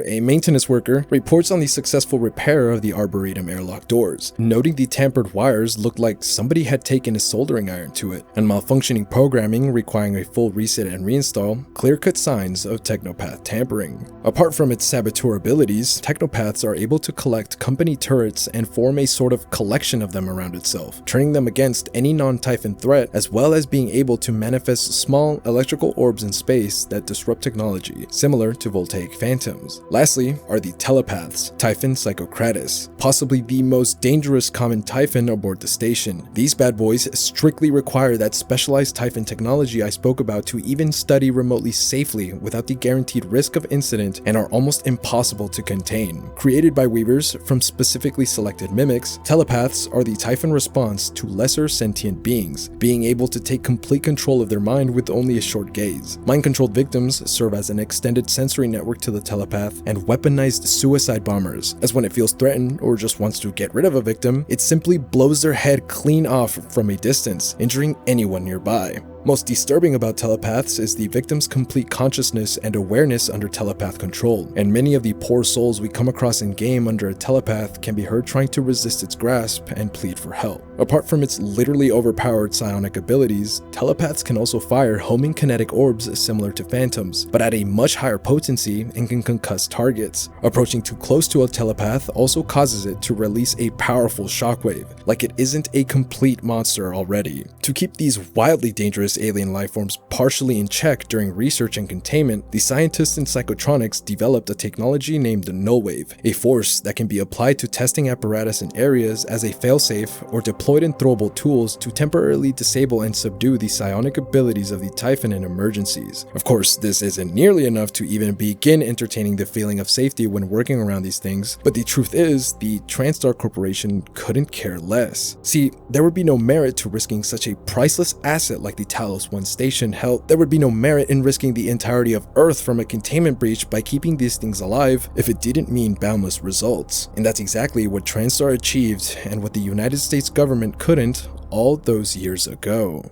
a maintenance worker, reports on the successful repair of the Arboretum airlock doors, noting the tampered wires looked like somebody had taken a soldering iron to it, and malfunctioning programming requiring a full reset and reinstall, clear-cut signs of Technopath tampering. Apart from its saboteur abilities, Technopaths are able to collect company turrets and form a sort of collection of them around itself, turning them against any non-Typhon threat, as well as being able to manifest small electrical orbs in space that disrupt technology, similar to Voltaic phantoms. victims. Lastly are the telepaths, Typhon Psychocratis, possibly the most dangerous common Typhon aboard the station. These bad boys strictly require that specialized Typhon technology I spoke about to even study remotely safely without the guaranteed risk of incident and are almost impossible to contain. Created by weavers from specifically selected mimics, telepaths are the Typhon response to lesser sentient beings, being able to take complete control of their mind with only a short gaze. Mind-controlled victims serve as an extended sensory network to the telepath and weaponized suicide bombers, as when it feels threatened or just wants to get rid of a victim, it simply blows their head clean off from a distance, injuring anyone nearby. Most disturbing about telepaths is the victim's complete consciousness and awareness under telepath control, and many of the poor souls we come across in game under a telepath can be heard trying to resist its grasp and plead for help. Apart from its literally overpowered psionic abilities, telepaths can also fire homing kinetic orbs similar to phantoms, but at a much higher potency and can concuss targets. Approaching too close to a telepath also causes it to release a powerful shockwave, like it isn't a complete monster already. To keep these wildly dangerous alien lifeforms partially in check during research and containment, the scientists in psychotronics developed a technology named Nullwave, a force that can be applied to testing apparatus in areas as a failsafe or deployed in throwable tools to temporarily disable and subdue the psionic abilities of the Typhon in emergencies. Of course, this isn't nearly enough to even begin entertaining the feeling of safety when working around these things, but the truth is, the TranStar Corporation couldn't care less. See, there would be no merit to risking such a priceless asset like the Talos I station. Hell, there would be no merit in risking the entirety of Earth from a containment breach by keeping these things alive if it didn't mean boundless results. And that's exactly what TranStar achieved and what the United States government couldn't all those years ago.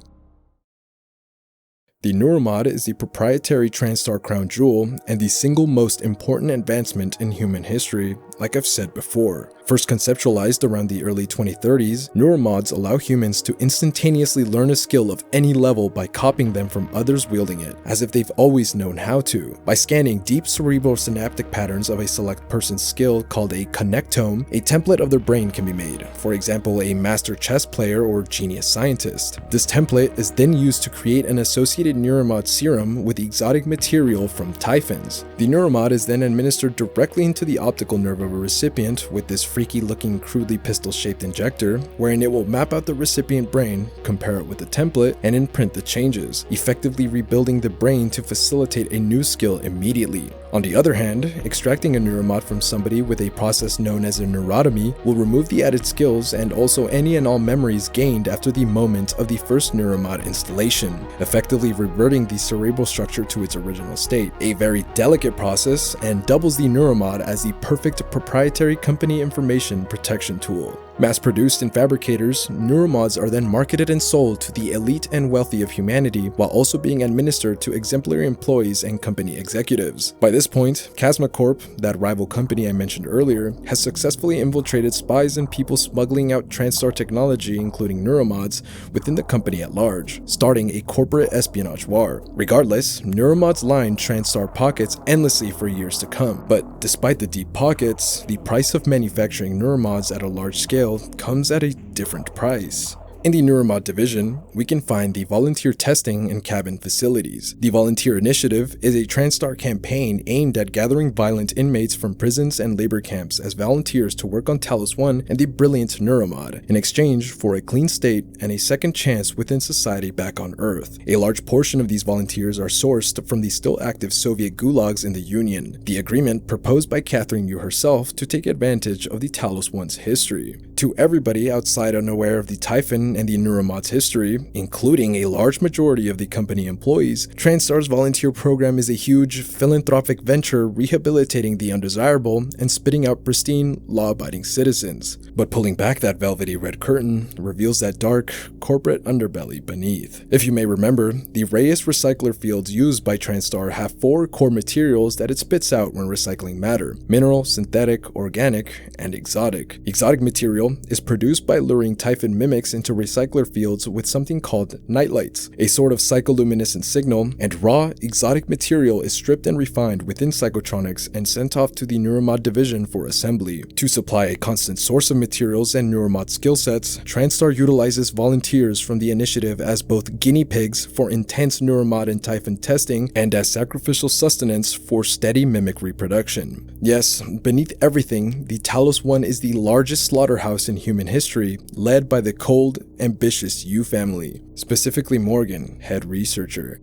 The Neuromod is the proprietary TranStar crown jewel and the single most important advancement in human history, like I've said before. First conceptualized around the early 2030s, Neuromods allow humans to instantaneously learn a skill of any level by copying them from others wielding it, as if they've always known how to. By scanning deep cerebrosynaptic patterns of a select person's skill called a connectome, a template of their brain can be made, for example a master chess player or genius scientist. This template is then used to create an associated Neuromod serum with exotic material from Typhons. The Neuromod is then administered directly into the optical nerve of a recipient with this freaky looking crudely pistol shaped injector, wherein it will map out the recipient brain, compare it with the template, and imprint the changes, effectively rebuilding the brain to facilitate a new skill immediately. On the other hand, extracting a Neuromod from somebody with a process known as a neurotomy will remove the added skills and also any and all memories gained after the moment of the first Neuromod installation, effectively reverting the cerebral structure to its original state. A very delicate process and doubles the Neuromod as the perfect proprietary company information protection tool. Mass-produced in Fabricators, Neuromods are then marketed and sold to the elite and wealthy of humanity while also being administered to exemplary employees and company executives. By this point, Chasma Corp, that rival company I mentioned earlier, has successfully infiltrated spies and people smuggling out TranStar technology, including Neuromods, within the company at large, starting a corporate espionage war. Regardless, Neuromods lined TranStar pockets endlessly for years to come, but despite the deep pockets, the price of manufacturing Neuromods at a large scale comes at a different price. In the Neuromod division, we can find the Volunteer Testing and Cabin Facilities. The Volunteer Initiative is a TranStar campaign aimed at gathering violent inmates from prisons and labor camps as volunteers to work on Talos I and the brilliant Neuromod, in exchange for a clean state and a second chance within society back on Earth. A large portion of these volunteers are sourced from the still active Soviet gulags in the Union, the agreement proposed by Catherine Yu herself to take advantage of the Talos I's history. To everybody outside unaware of the Typhon and the Neuromod's history, including a large majority of the company employees, TranStar's volunteer program is a huge philanthropic venture rehabilitating the undesirable and spitting out pristine, law-abiding citizens. But pulling back that velvety red curtain reveals that dark, corporate underbelly beneath. If you may remember, the Reyes recycler fields used by TranStar have 4 core materials that it spits out when recycling matter: mineral, synthetic, organic, and exotic. Exotic materials material is produced by luring Typhon mimics into recycler fields with something called nightlights, a sort of psycholuminescent signal, and raw, exotic material is stripped and refined within Psychotronics and sent off to the Neuromod division for assembly. To supply a constant source of materials and Neuromod skill sets, TranStar utilizes volunteers from the initiative as both guinea pigs for intense Neuromod and Typhon testing and as sacrificial sustenance for steady mimic reproduction. Yes, beneath everything, the Talos I is the largest slaughterhouse in human history, led by the cold, ambitious Yu family, specifically Morgan, head researcher.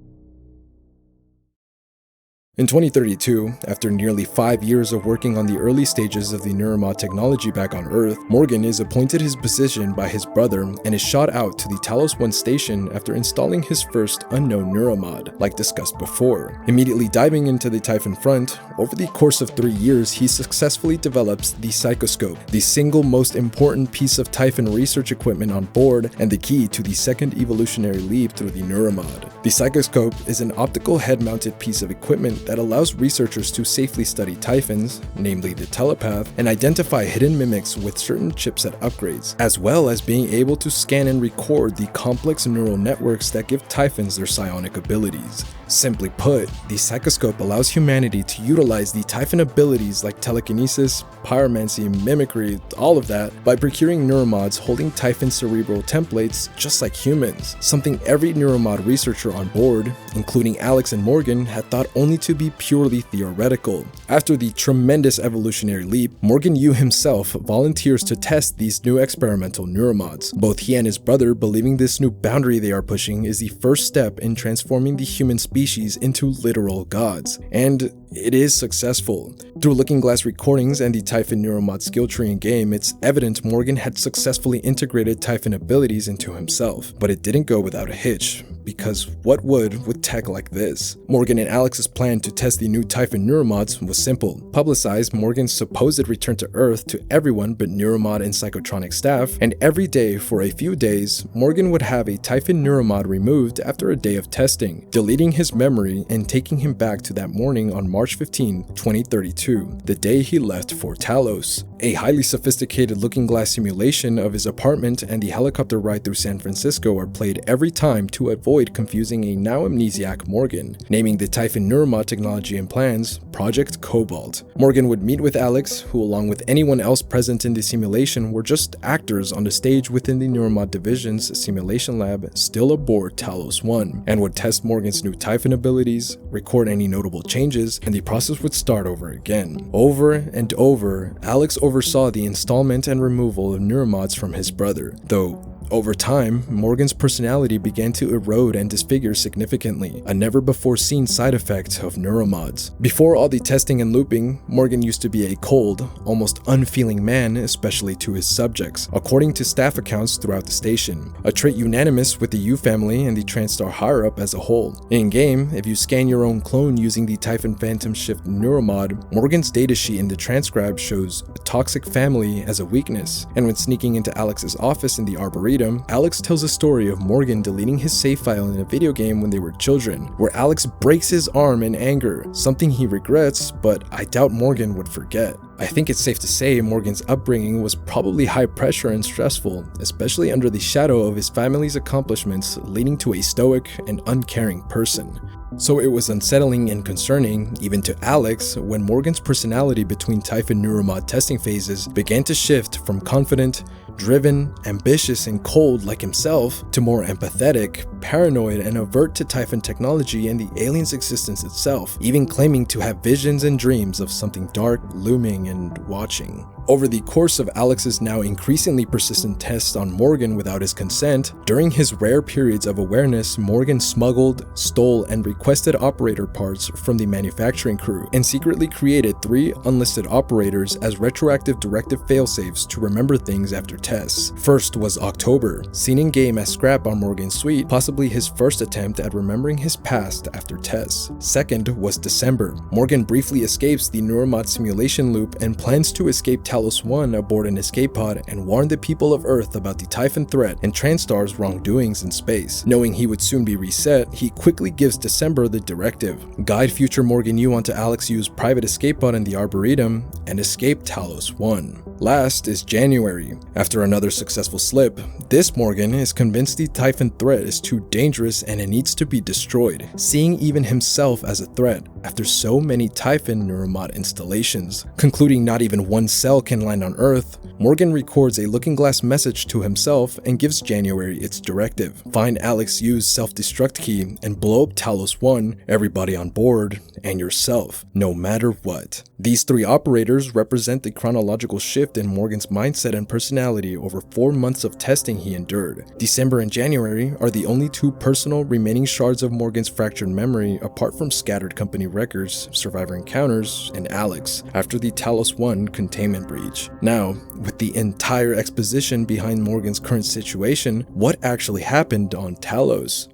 In 2032, after nearly 5 years of working on the early stages of the Neuromod technology back on Earth, Morgan is appointed his position by his brother and is shot out to the Talos I station after installing his first unknown Neuromod, like discussed before. Immediately diving into the Typhon front, over the course of 3 years he successfully develops the Psychoscope, the single most important piece of Typhon research equipment on board and the key to the second evolutionary leap through the Neuromod. The Psychoscope is an optical head-mounted piece of equipment that allows researchers to safely study Typhons, namely the telepath, and identify hidden mimics with certain chipset upgrades, as well as being able to scan and record the complex neural networks that give Typhons their psionic abilities. Simply put, the Psychoscope allows humanity to utilize the Typhon abilities like telekinesis, pyromancy, mimicry, all of that, by procuring neuromods holding Typhon cerebral templates just like humans, something every neuromod researcher on board, including Alex and Morgan, had thought only to be purely theoretical. After the tremendous evolutionary leap, Morgan Yu himself volunteers to test these new experimental neuromods, both he and his brother believing this new boundary they are pushing is the first step in transforming the human species into literal gods, and it is successful. Through Looking Glass recordings and the Typhon Neuromod skill tree in game, it's evident Morgan had successfully integrated Typhon abilities into himself, but it didn't go without a hitch. Because what would with tech like this? Morgan and Alex's plan to test the new Typhon Neuromods was simple. Publicize Morgan's supposed return to Earth to everyone but Neuromod and Psychotronic staff, and every day for a few days, Morgan would have a Typhon Neuromod removed after a day of testing, deleting his memory and taking him back to that morning on March 15, 2032, the day he left for Talos. A highly sophisticated Looking Glass simulation of his apartment and the helicopter ride through San Francisco are played every time to avoid confusing a now amnesiac Morgan, naming the Typhon Neuromod technology and plans Project Cobalt. Morgan would meet with Alex, who along with anyone else present in the simulation were just actors on the stage within the Neuromod division's simulation lab still aboard Talos I, and would test Morgan's new Typhon abilities, record any notable changes, and the process would start over again. Over and over, Alex oversaw the installment and removal of neuromods from his brother, though over time, Morgan's personality began to erode and disfigure significantly, a never-before-seen side effect of neuromods. Before all the testing and looping, Morgan used to be a cold, almost unfeeling man, especially to his subjects, according to staff accounts throughout the station, a trait unanimous with the Yu family and the TranStar higher-up as a whole. In-game, if you scan your own clone using the Typhon Phantom Shift Neuromod, Morgan's datasheet in the transcribe shows a toxic family as a weakness, and when sneaking into Alex's office in the Arboretum, Alex tells a story of Morgan deleting his save file in a video game when they were children, where Alex breaks his arm in anger, something he regrets, but I doubt Morgan would forget. I think it's safe to say Morgan's upbringing was probably high pressure and stressful, especially under the shadow of his family's accomplishments, leading to a stoic and uncaring person. So it was unsettling and concerning, even to Alex, when Morgan's personality between Typhon Neuromod testing phases began to shift from confident, driven, ambitious, and cold like himself, to more empathetic, paranoid, and avert to Typhon technology and the alien's existence itself, even claiming to have visions and dreams of something dark looming and watching. Over the course of Alex's now increasingly persistent tests on Morgan without his consent, during his rare periods of awareness, Morgan smuggled, stole, and requested operator parts from the manufacturing crew, and secretly created 3 unlisted operators as retroactive directive failsafes to remember things after tests. First was October, seen in-game as scrap on Morgan's suite, possibly his first attempt at remembering his past after tests. Second was December. Morgan briefly escapes the Neuromod simulation loop and plans to escape Talos I aboard an escape pod and warn the people of Earth about the Typhon threat and TranStar's wrongdoings in space. Knowing he would soon be reset, he quickly gives December the directive: guide future Morgan Yu onto Alex Yu's private escape pod in the Arboretum and escape Talos I. Last is January. After another successful slip, this Morgan is convinced the Typhon threat is too dangerous and it needs to be destroyed, seeing even himself as a threat after so many Typhon Neuromod installations. Concluding not even one cell can land on Earth, Morgan records a looking glass message to himself and gives January its directive. Find Alex Yu's self-destruct key and blow up Talos I, everybody on board, and yourself, no matter what. These three operators represent the chronological shift in Morgan's mindset and personality over 4 months of testing he endured. December and January are the only two personal remaining shards of Morgan's fractured memory apart from scattered company records, survivor encounters, and Alex after the Talos I containment breach. Now, with the entire exposition behind Morgan's current situation, what actually happened on Talos?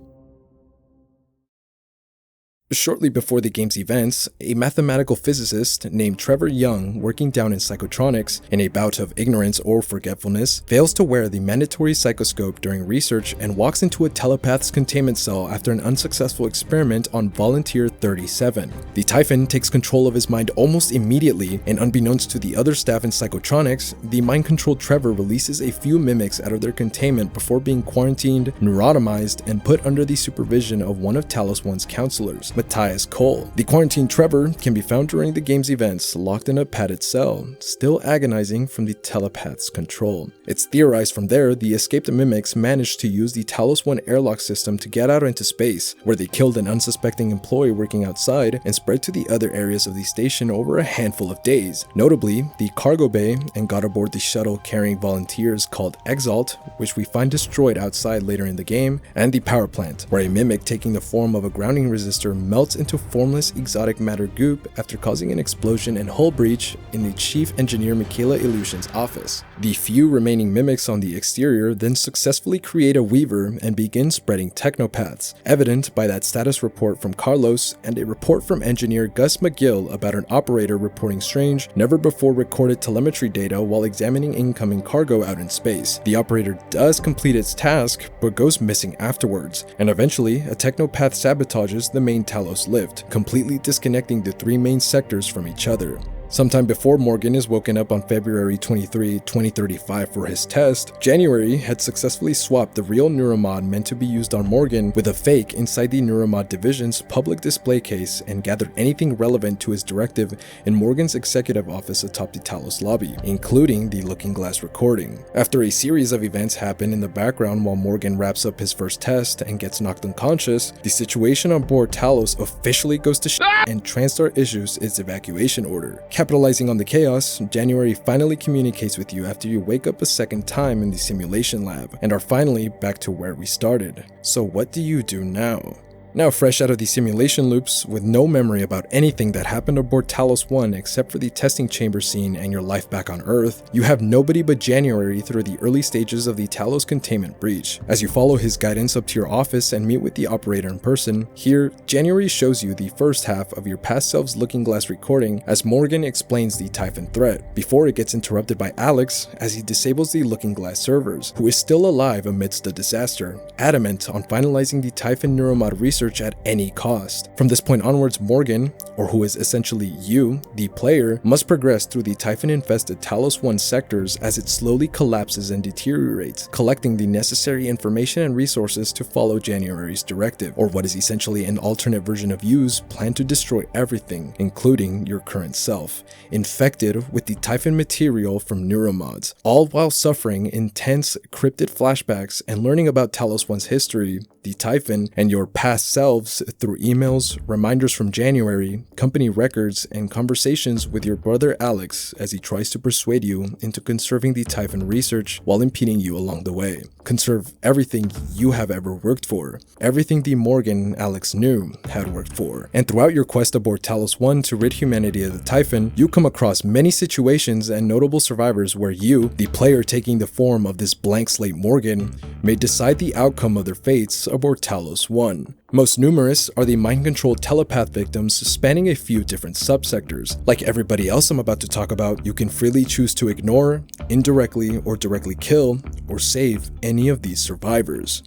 Shortly before the game's events, a mathematical physicist named Trevor Young, working down in psychotronics in a bout of ignorance or forgetfulness, fails to wear the mandatory psychoscope during research and walks into a telepath's containment cell after an unsuccessful experiment on Volunteer 37. The Typhon takes control of his mind almost immediately, and unbeknownst to the other staff in psychotronics, the mind-controlled Trevor releases a few mimics out of their containment before being quarantined, neurotomized, and put under the supervision of one of Talos I's counselors, Matthias Cole. The quarantined Trevor can be found during the game's events, locked in a padded cell, still agonizing from the telepath's control. It's theorized from there the escaped mimics managed to use the Talos I airlock system to get out into space, where they killed an unsuspecting employee working outside and spread to the other areas of the station over a handful of days, notably the cargo bay, and got aboard the shuttle carrying volunteers called Exalt, which we find destroyed outside later in the game, and the power plant, where a mimic taking the form of a grounding resistor melts into formless exotic matter goop after causing an explosion and hull breach in the chief engineer Mikhaila Ilyushin's office. The few remaining mimics on the exterior then successfully create a weaver and begin spreading technopaths, evident by that status report from Carlos and a report from engineer Gus McGill about an operator reporting strange, never before recorded telemetry data while examining incoming cargo out in space. The operator does complete its task, but goes missing afterwards, and eventually a technopath sabotages the main Talos lift, completely disconnecting the three main sectors from each other. Sometime before Morgan is woken up on February 23, 2035 for his test, January had successfully swapped the real Neuromod meant to be used on Morgan with a fake inside the Neuromod division's public display case and gathered anything relevant to his directive in Morgan's executive office atop the Talos lobby, including the looking glass recording. After a series of events happen in the background while Morgan wraps up his first test and gets knocked unconscious, the situation on board Talos officially goes to shit and TranStar issues its evacuation order. Capitalizing on the chaos, January finally communicates with you after you wake up a second time in the simulation lab, and are finally back to where we started. So what do you do now? Now fresh out of the simulation loops, with no memory about anything that happened aboard Talos I except for the testing chamber scene and your life back on Earth, you have nobody but January through the early stages of the Talos containment breach. As you follow his guidance up to your office and meet with the operator in person, here, January shows you the first half of your past self's looking glass recording as Morgan explains the Typhon threat, before it gets interrupted by Alex as he disables the looking glass servers, who is still alive amidst the disaster, adamant on finalizing the Typhon Neuromod research at any cost. From this point onwards, Morgan, or who is essentially you, the player, must progress through the Typhon-infested Talos I sectors as it slowly collapses and deteriorates, collecting the necessary information and resources to follow January's directive, or what is essentially an alternate version of you's plan to destroy everything, including your current self, infected with the Typhon material from Neuromods, all while suffering intense cryptid flashbacks and learning about Talos I's history, the Typhon, and your past selves through emails, reminders from January, company records, and conversations with your brother Alex as he tries to persuade you into conserving the Typhon research while impeding you along the way. Conserve everything you have ever worked for, everything the Morgan Alex knew had worked for. And throughout your quest aboard Talos I to rid humanity of the Typhon, you come across many situations and notable survivors where you, the player taking the form of this blank slate Morgan, may decide the outcome of their fates aboard Talos I. Most numerous are the mind-controlled telepath victims spanning a few different subsectors. Like everybody else I'm about to talk about, you can freely choose to ignore, indirectly or directly kill, or save any of these survivors.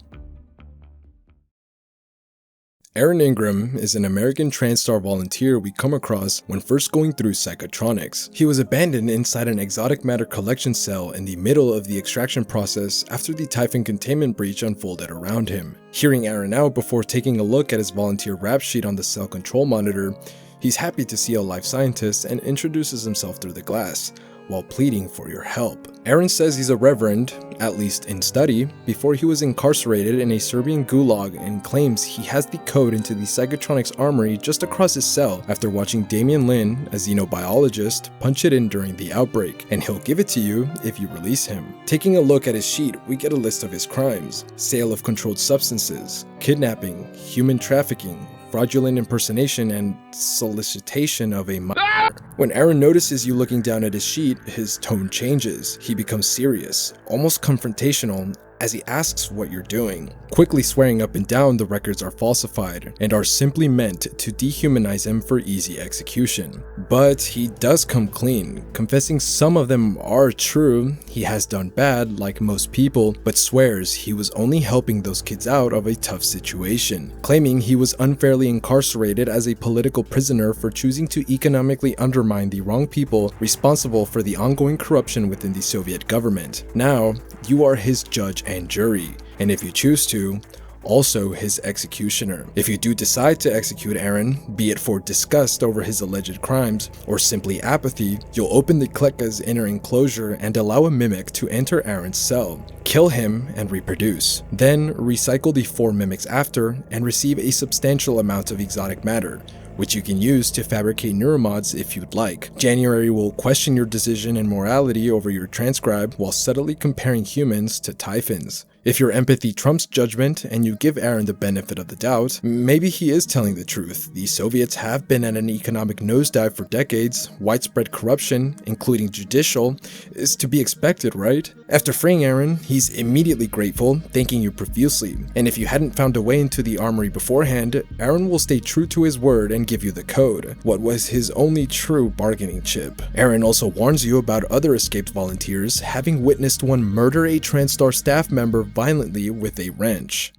Aaron Ingram is an American TranStar volunteer we come across when first going through Psychotronics. He was abandoned inside an exotic matter collection cell in the middle of the extraction process after the Typhon Containment Breach unfolded around him. Hearing Aaron out before taking a look at his volunteer rap sheet on the cell control monitor, he's happy to see a live scientist and introduces himself through the glass, while pleading for your help. Aaron says he's a reverend, at least in study, before he was incarcerated in a Serbian gulag, and claims he has the code into the Psychotronics armory just across his cell after watching Damian Lin, a xenobiologist, punch it in during the outbreak, and he'll give it to you if you release him. Taking a look at his sheet, we get a list of his crimes: sale of controlled substances, kidnapping, human trafficking, fraudulent impersonation, and solicitation of a minor. When Aaron notices you looking down at his sheet, his tone changes. He becomes serious, almost confrontational, as he asks what you're doing, quickly swearing up and down the records are falsified and are simply meant to dehumanize him for easy execution. But he does come clean, confessing some of them are true. He has done bad, like most people, but swears he was only helping those kids out of a tough situation, claiming he was unfairly incarcerated as a political prisoner for choosing to economically undermine the wrong people responsible for the ongoing corruption within the Soviet government. Now, you are his judge and jury, and if you choose to, also his executioner. If you do decide to execute Aaron, be it for disgust over his alleged crimes or simply apathy, you'll open the Kleka's inner enclosure and allow a mimic to enter Aaron's cell, kill him and reproduce. Then recycle the 4 mimics after and receive a substantial amount of exotic matter, which you can use to fabricate neuromods if you'd like. January will question your decision and morality over your transcribe while subtly comparing humans to Typhons. If your empathy trumps judgment and you give Aaron the benefit of the doubt, maybe he is telling the truth. The Soviets have been at an economic nosedive for decades. Widespread corruption, including judicial, is to be expected, right? After freeing Aaron, he's immediately grateful, thanking you profusely. And if you hadn't found a way into the armory beforehand, Aaron will stay true to his word and give you the code, what was his only true bargaining chip. Aaron also warns you about other escaped volunteers, having witnessed one murder a TranStar staff member violently with a wrench.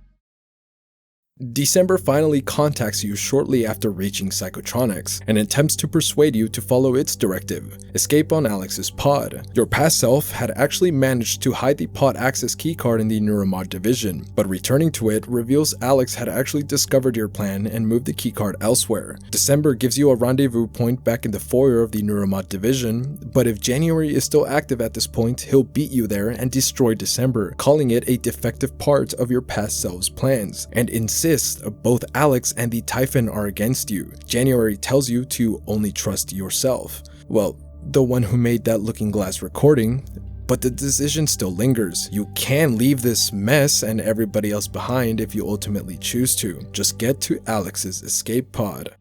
December finally contacts you shortly after reaching Psychotronics and attempts to persuade you to follow its directive: escape on Alex's pod. Your past self had actually managed to hide the pod access keycard in the Neuromod division, but returning to it reveals Alex had actually discovered your plan and moved the keycard elsewhere. December gives you a rendezvous point back in the foyer of the Neuromod division, but if January is still active at this point, he'll beat you there and destroy December, calling it a defective part of your past self's plans, and insists both Alex and the Typhon are against you. January tells you to only trust yourself. Well, the one who made that looking glass recording, but the decision still lingers. You can leave this mess and everybody else behind if you ultimately choose to. Just get to Alex's escape pod.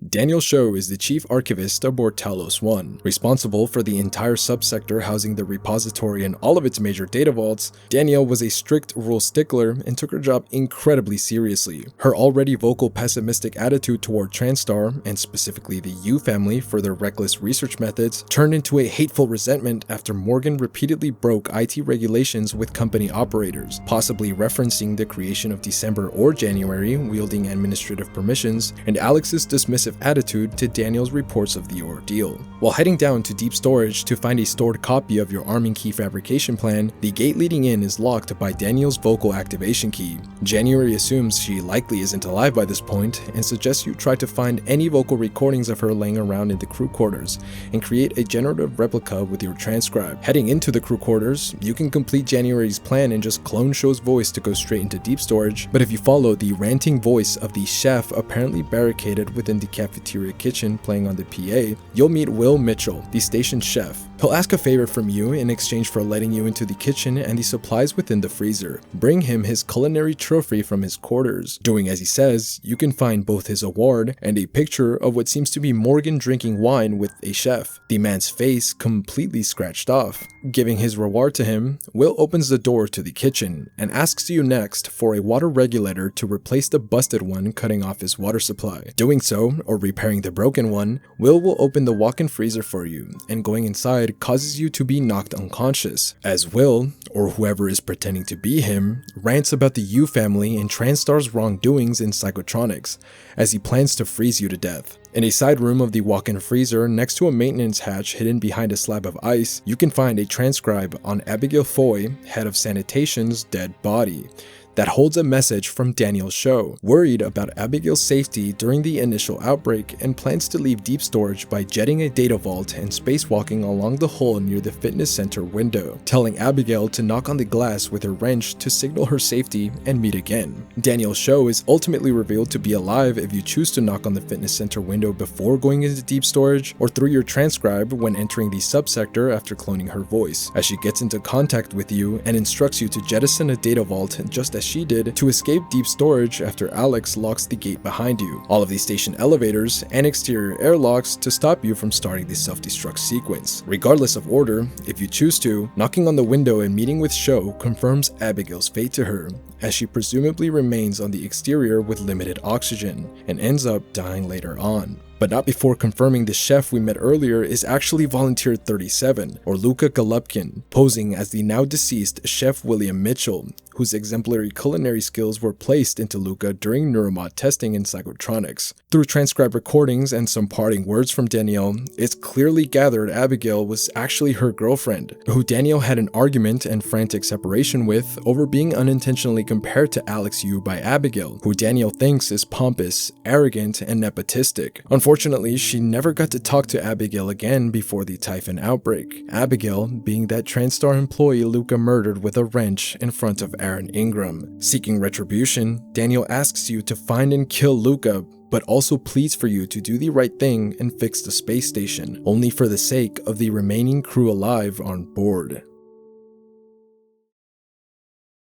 Danielle Sho is the chief archivist aboard Talos I, responsible for the entire subsector housing the repository and all of its major data vaults. Danielle was a strict rule stickler and took her job incredibly seriously. Her already vocal pessimistic attitude toward TranStar, and specifically the Yu family for their reckless research methods, turned into a hateful resentment after Morgan repeatedly broke IT regulations with company operators, possibly referencing the creation of December or January wielding administrative permissions, and Alex's dismissive attitude to Daniel's reports of the ordeal. While heading down to deep storage to find a stored copy of your arming key fabrication plan, the gate leading in is locked by Daniel's vocal activation key. January assumes she likely isn't alive by this point and suggests you try to find any vocal recordings of her laying around in the crew quarters and create a generative replica with your transcribe. Heading into the crew quarters, you can complete January's plan and just clone Sho's voice to go straight into deep storage, but if you follow the ranting voice of the chef apparently barricaded within the cafeteria kitchen playing on the PA, you'll meet Will Mitchell, the station chef. He'll ask a favor from you in exchange for letting you into the kitchen and the supplies within the freezer. Bring him his culinary trophy from his quarters. Doing as he says, you can find both his award and a picture of what seems to be Morgan drinking wine with a chef, the man's face completely scratched off. Giving his reward to him, Will opens the door to the kitchen and asks you next for a water regulator to replace the busted one, cutting off his water supply. Doing so, or repairing the broken one, Will open the walk-in freezer for you, and going inside head causes you to be knocked unconscious, as Will, or whoever is pretending to be him, rants about the Yu family and TranStar's wrongdoings in psychotronics, as he plans to freeze you to death. In a side room of the walk-in freezer, next to a maintenance hatch hidden behind a slab of ice, you can find a transcribe on Abigail Foy, head of sanitation's dead body, that holds a message from Danielle Sho, worried about Abigail's safety during the initial outbreak and plans to leave deep storage by jetting a data vault and spacewalking along the hull near the fitness center window, telling Abigail to knock on the glass with her wrench to signal her safety and meet again. Danielle Sho is ultimately revealed to be alive if you choose to knock on the fitness center window before going into deep storage, or through your transcribe when entering the subsector after cloning her voice, as she gets into contact with you and instructs you to jettison a data vault just as she did to escape deep storage after Alex locks the gate behind you, all of the station elevators and exterior airlocks to stop you from starting the self-destruct sequence. Regardless of order, if you choose to, knocking on the window and meeting with Sho confirms Abigail's fate to her, as she presumably remains on the exterior with limited oxygen and ends up dying later on. But not before confirming the chef we met earlier is actually Volunteer 37, or Luka Golubkin, posing as the now deceased Chef William Mitchell, whose exemplary culinary skills were placed into Luka during Neuromod testing in Psychotronics. Through transcribed recordings and some parting words from Danielle, it's clearly gathered Abigail was actually her girlfriend, who Danielle had an argument and frantic separation with over being unintentionally compared to Alex Yu by Abigail, who Danielle thinks is pompous, arrogant, and nepotistic. Unfortunately, she never got to talk to Abigail again before the Typhon outbreak, Abigail being that TranStar employee Luka murdered with a wrench in front of Aaron Ingram. Seeking retribution, Danielle asks you to find and kill Luka, but also pleads for you to do the right thing and fix the space station, only for the sake of the remaining crew alive on board.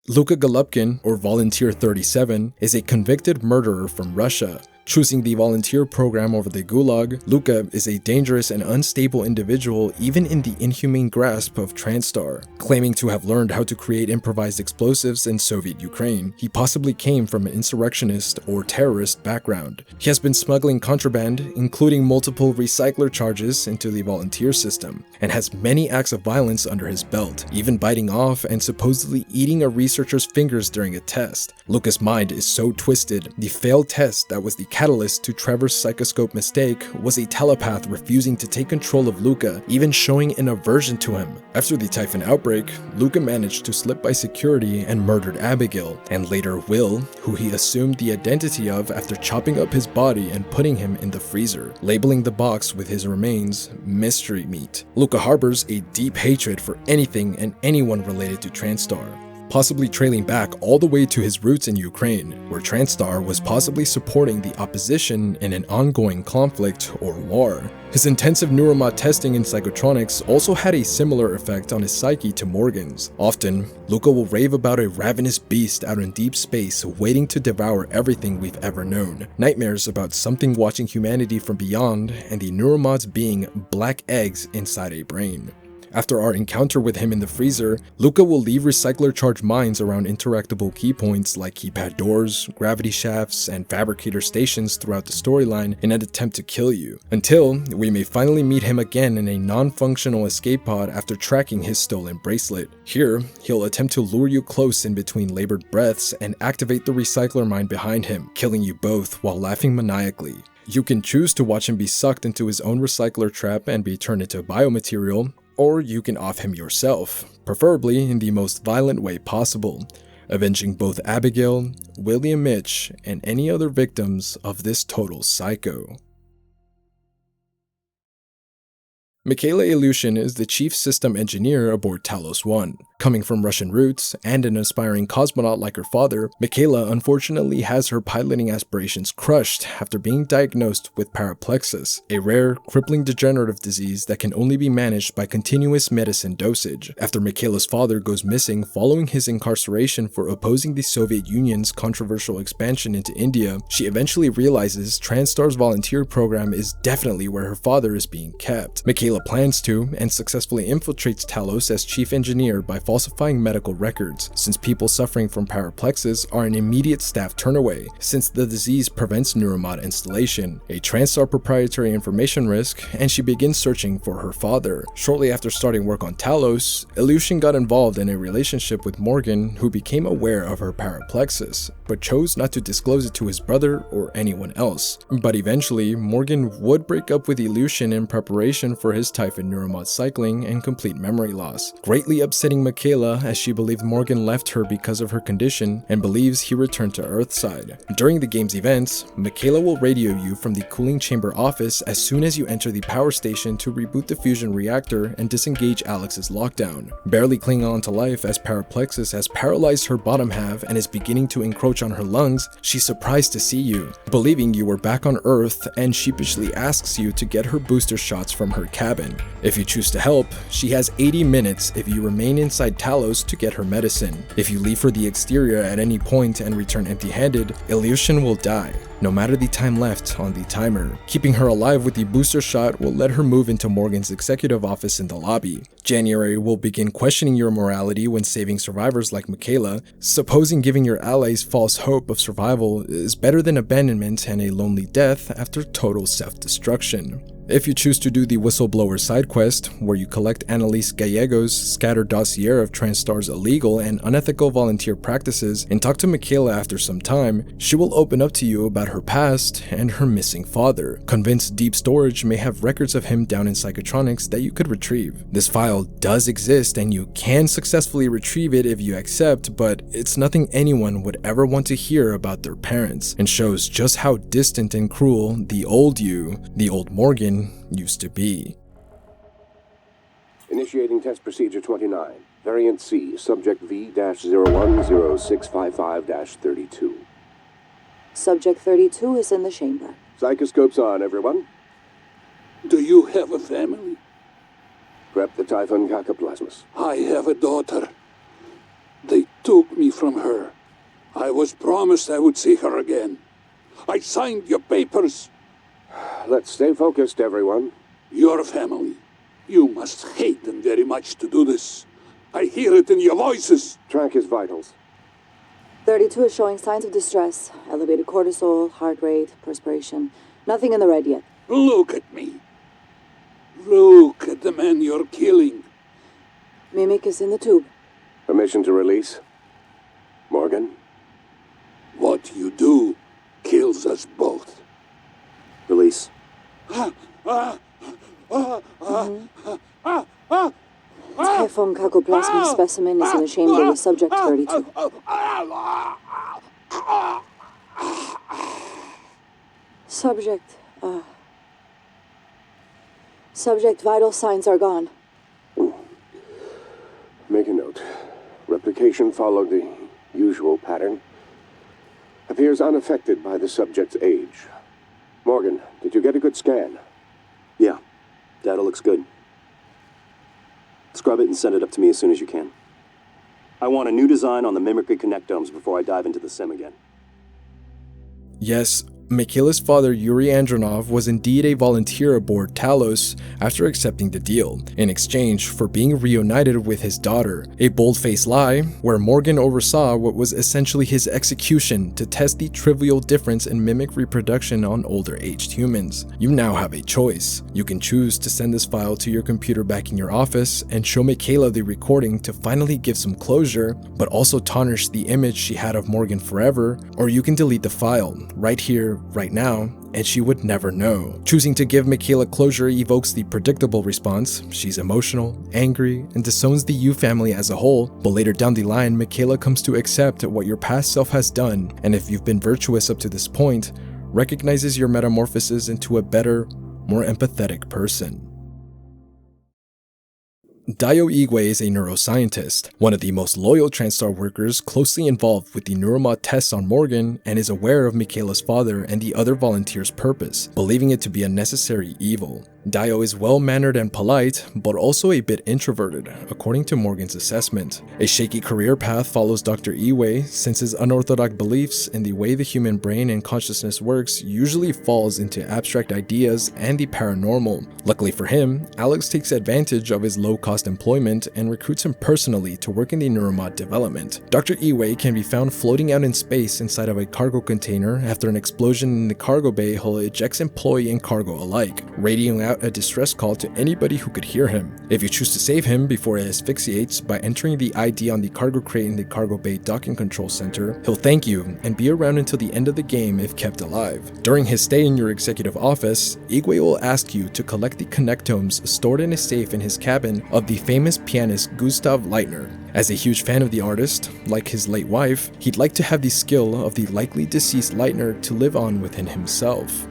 Luka Golubkin, or Volunteer 37, is a convicted murderer from Russia. Choosing the volunteer program over the Gulag, Luka is a dangerous and unstable individual even in the inhumane grasp of TranStar. Claiming to have learned how to create improvised explosives in Soviet Ukraine, he possibly came from an insurrectionist or terrorist background. He has been smuggling contraband, including multiple recycler charges, into the volunteer system, and has many acts of violence under his belt, even biting off and supposedly eating a researcher's fingers during a test. Luka's mind is so twisted, the failed test that was the catalyst to Trevor's psychoscope mistake was a telepath refusing to take control of Luka, even showing an aversion to him. After the Typhon outbreak, Luka managed to slip by security and murdered Abigail, and later Will, who he assumed the identity of after chopping up his body and putting him in the freezer, labeling the box with his remains mystery meat. Luka harbors a deep hatred for anything and anyone related to TranStar, possibly trailing back all the way to his roots in Ukraine, where TranStar was possibly supporting the opposition in an ongoing conflict or war. His intensive neuromod testing in psychotronics also had a similar effect on his psyche to Morgan's. Often, Luka will rave about a ravenous beast out in deep space waiting to devour everything we've ever known. Nightmares about something watching humanity from beyond, and the neuromods being black eggs inside a brain. After our encounter with him in the freezer, Luka will leave recycler-charged mines around interactable key points like keypad doors, gravity shafts, and fabricator stations throughout the storyline in an attempt to kill you, until we may finally meet him again in a non-functional escape pod after tracking his stolen bracelet. Here, he'll attempt to lure you close in between labored breaths and activate the recycler mine behind him, killing you both while laughing maniacally. You can choose to watch him be sucked into his own recycler trap and be turned into biomaterial, or you can off him yourself, preferably in the most violent way possible, avenging both Abigail, William Mitch, and any other victims of this total psycho. Mikhaila Ilyushin is the chief system engineer aboard Talos I. Coming from Russian roots and an aspiring cosmonaut like her father, Mikhaila unfortunately has her piloting aspirations crushed after being diagnosed with Paraplexis, a rare, crippling degenerative disease that can only be managed by continuous medicine dosage. After Mikhaila's father goes missing following his incarceration for opposing the Soviet Union's controversial expansion into India, she eventually realizes TranStar's volunteer program is definitely where her father is being kept. Mikhaila Mikhaila plans to, and successfully infiltrates Talos as chief engineer by falsifying medical records, since people suffering from Paraplexis are an immediate staff turnaway, since the disease prevents Neuromod installation, a TranStar proprietary information risk, and she begins searching for her father. Shortly after starting work on Talos, Ilyushin got involved in a relationship with Morgan, who became aware of her Paraplexis, but chose not to disclose it to his brother or anyone else. But eventually, Morgan would break up with Ilyushin in preparation for his Typhon Neuromod cycling and complete memory loss, greatly upsetting Mikhaila as she believed Morgan left her because of her condition and believes he returned to Earthside. During the game's events, Mikhaila will radio you from the cooling chamber office as soon as you enter the power station to reboot the fusion reactor and disengage Alex's lockdown. Barely clinging on to life as Paraplexis has paralyzed her bottom half and is beginning to encroach on her lungs, she's surprised to see you, believing you were back on Earth, and sheepishly asks you to get her booster shots from her cabin. If you choose to help, she has 80 minutes if you remain inside Talos to get her medicine. If you leave for the exterior at any point and return empty-handed, Ilyushin will die, no matter the time left on the timer. Keeping her alive with the booster shot will let her move into Morgan's executive office in the lobby. January will begin questioning your morality when saving survivors like Mikhaila, supposing giving your allies false hope of survival is better than abandonment and a lonely death after total self-destruction. If you choose to do the Whistleblower side quest, where you collect Annalise Gallego's scattered dossier of TranStar's illegal and unethical volunteer practices and talk to Mikhaila after some time, she will open up to you about her past and her missing father, convinced Deep Storage may have records of him down in Psychotronics that you could retrieve. This file does exist and you can successfully retrieve it if you accept, but it's nothing anyone would ever want to hear about their parents, and shows just how distant and cruel the old you, the old Morgan, used to be. Initiating test procedure 29. Variant C, subject V-010655-32. Subject 32 is in the chamber. Psychoscope's on, everyone. Do you have a family? Prep the Typhon Ecology. I have a daughter. They took me from her. I was promised I would see her again. I signed your papers. Let's stay focused, everyone. Your family. You must hate them very much to do this. I hear it in your voices. Track his vitals. 32 is showing signs of distress. Elevated cortisol, heart rate, perspiration. Nothing in the red yet. Look at me. Look at the man you're killing. Mimic is in the tube. Permission to release. Morgan? What you do kills us both. Release. Typhon Ecology specimen is in the chamber with subject 32. Subject vital signs are gone. Make a note. Replication followed the usual pattern. Appears unaffected by the subject's age. Morgan, did you get a good scan? Yeah, data looks good. Scrub it and send it up to me as soon as you can. I want a new design on the mimicry connectomes before I dive into the sim again. Yes, Mikhaila's father Yuri Andronov was indeed a volunteer aboard Talos after accepting the deal, in exchange for being reunited with his daughter, a bold-faced lie where Morgan oversaw what was essentially his execution to test the trivial difference in mimic reproduction on older aged humans. You now have a choice. You can choose to send this file to your computer back in your office and show Mikhaila the recording to finally give some closure, but also tarnish the image she had of Morgan forever, or you can delete the file right here, right now, and she would never know. Choosing to give Mikhaila closure evokes the predictable response. She's emotional, angry, and disowns the Yu family as a whole, but later down the line, Mikhaila comes to accept what your past self has done, and if you've been virtuous up to this point, recognizes your metamorphosis into a better, more empathetic person. Dayo Igwe is a neuroscientist, one of the most loyal TranStar workers closely involved with the Neuromod tests on Morgan, and is aware of Mikhaila's father and the other volunteers' purpose, believing it to be a necessary evil. Dayo is well-mannered and polite, but also a bit introverted, according to Morgan's assessment. A shaky career path follows Dr. Igwe, since his unorthodox beliefs in the way the human brain and consciousness works usually falls into abstract ideas and the paranormal. Luckily for him, Alex takes advantage of his low-cost employment and recruits him personally to work in the Neuromod development. Dr. Igwe can be found floating out in space inside of a cargo container after an explosion in the cargo bay. He'll ejects employee and cargo alike, radioing out a distress call to anybody who could hear him. If you choose to save him before it asphyxiates by entering the ID on the cargo crate in the cargo bay docking control center, he'll thank you and be around until the end of the game if kept alive. During his stay in your executive office, Igwe will ask you to collect the connectomes stored in a safe in his cabin of the famous pianist Gustav Leitner. As a huge fan of the artist, like his late wife, he'd like to have the skill of the likely deceased Leitner to live on within himself.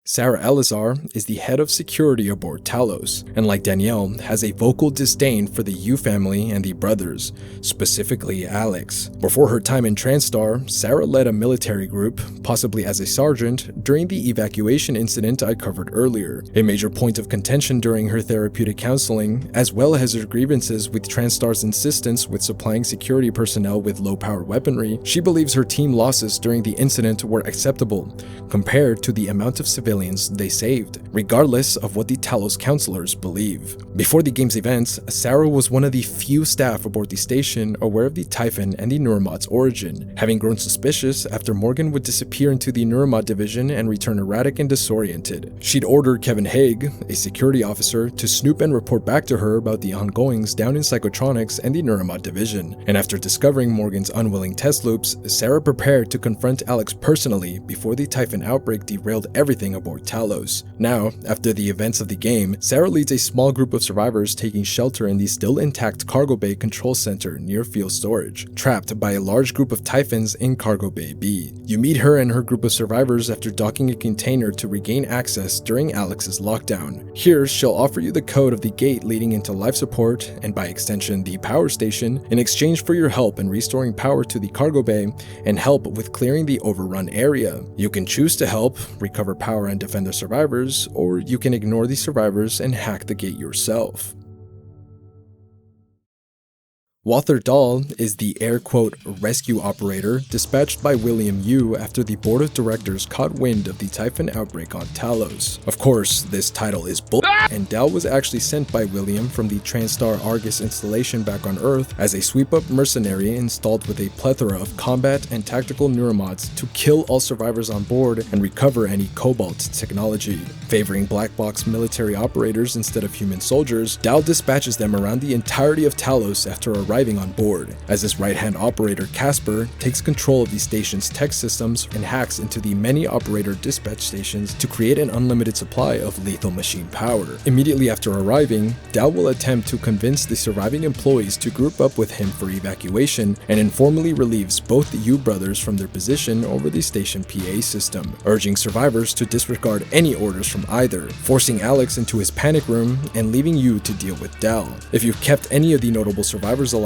Sarah Elazar is the head of security aboard Talos, and like Danielle, has a vocal disdain for the Yu family and the brothers, specifically Alex. Before her time in TranStar, Sarah led a military group, possibly as a sergeant, during the evacuation incident I covered earlier. A major point of contention during her therapeutic counseling, as well as her grievances with TranStar's insistence with supplying security personnel with low-power weaponry, she believes her team losses during the incident were acceptable, compared to the amount of civilians they saved, regardless of what the Talos counselors believe. Before the game's events, Sarah was one of the few staff aboard the station aware of the Typhon and the Neuromod's origin, having grown suspicious after Morgan would disappear into the Neuromod division and return erratic and disoriented. She'd ordered Kevin Haig, a security officer, to snoop and report back to her about the ongoings down in Psychotronics and the Neuromod division, and after discovering Morgan's unwilling test loops, Sarah prepared to confront Alex personally before the Typhon outbreak derailed everything aboard Talos. Now, after the events of the game, Sarah leads a small group of survivors taking shelter in the still intact cargo bay control center near field storage, trapped by a large group of Typhons in cargo bay B. You meet her and her group of survivors after docking a container to regain access during Alex's lockdown. Here, she'll offer you the code of the gate leading into life support, and by extension the power station, in exchange for your help in restoring power to the cargo bay and help with clearing the overrun area. You can choose to help, recover power and defend the survivors, or you can ignore the survivors and hack the gate yourself. Walther Dahl is the air-quote rescue operator dispatched by William Yu after the board of directors caught wind of the Typhon outbreak on Talos. Of course, this title is bull, and Dahl was actually sent by William from the TranStar Argus installation back on Earth as a sweep-up mercenary installed with a plethora of combat and tactical neuromods to kill all survivors on board and recover any cobalt technology. Favoring black box military operators instead of human soldiers, Dahl dispatches them around the entirety of Talos after arriving on board, as his right-hand operator Casper takes control of the station's tech systems and hacks into the many operator dispatch stations to create an unlimited supply of lethal machine power. Immediately after arriving, Dahl will attempt to convince the surviving employees to group up with him for evacuation and informally relieves both the Yu brothers from their position over the station PA system, urging survivors to disregard any orders from either, forcing Alex into his panic room and leaving Yu to deal with Dahl. If you've kept any of the notable survivors alive,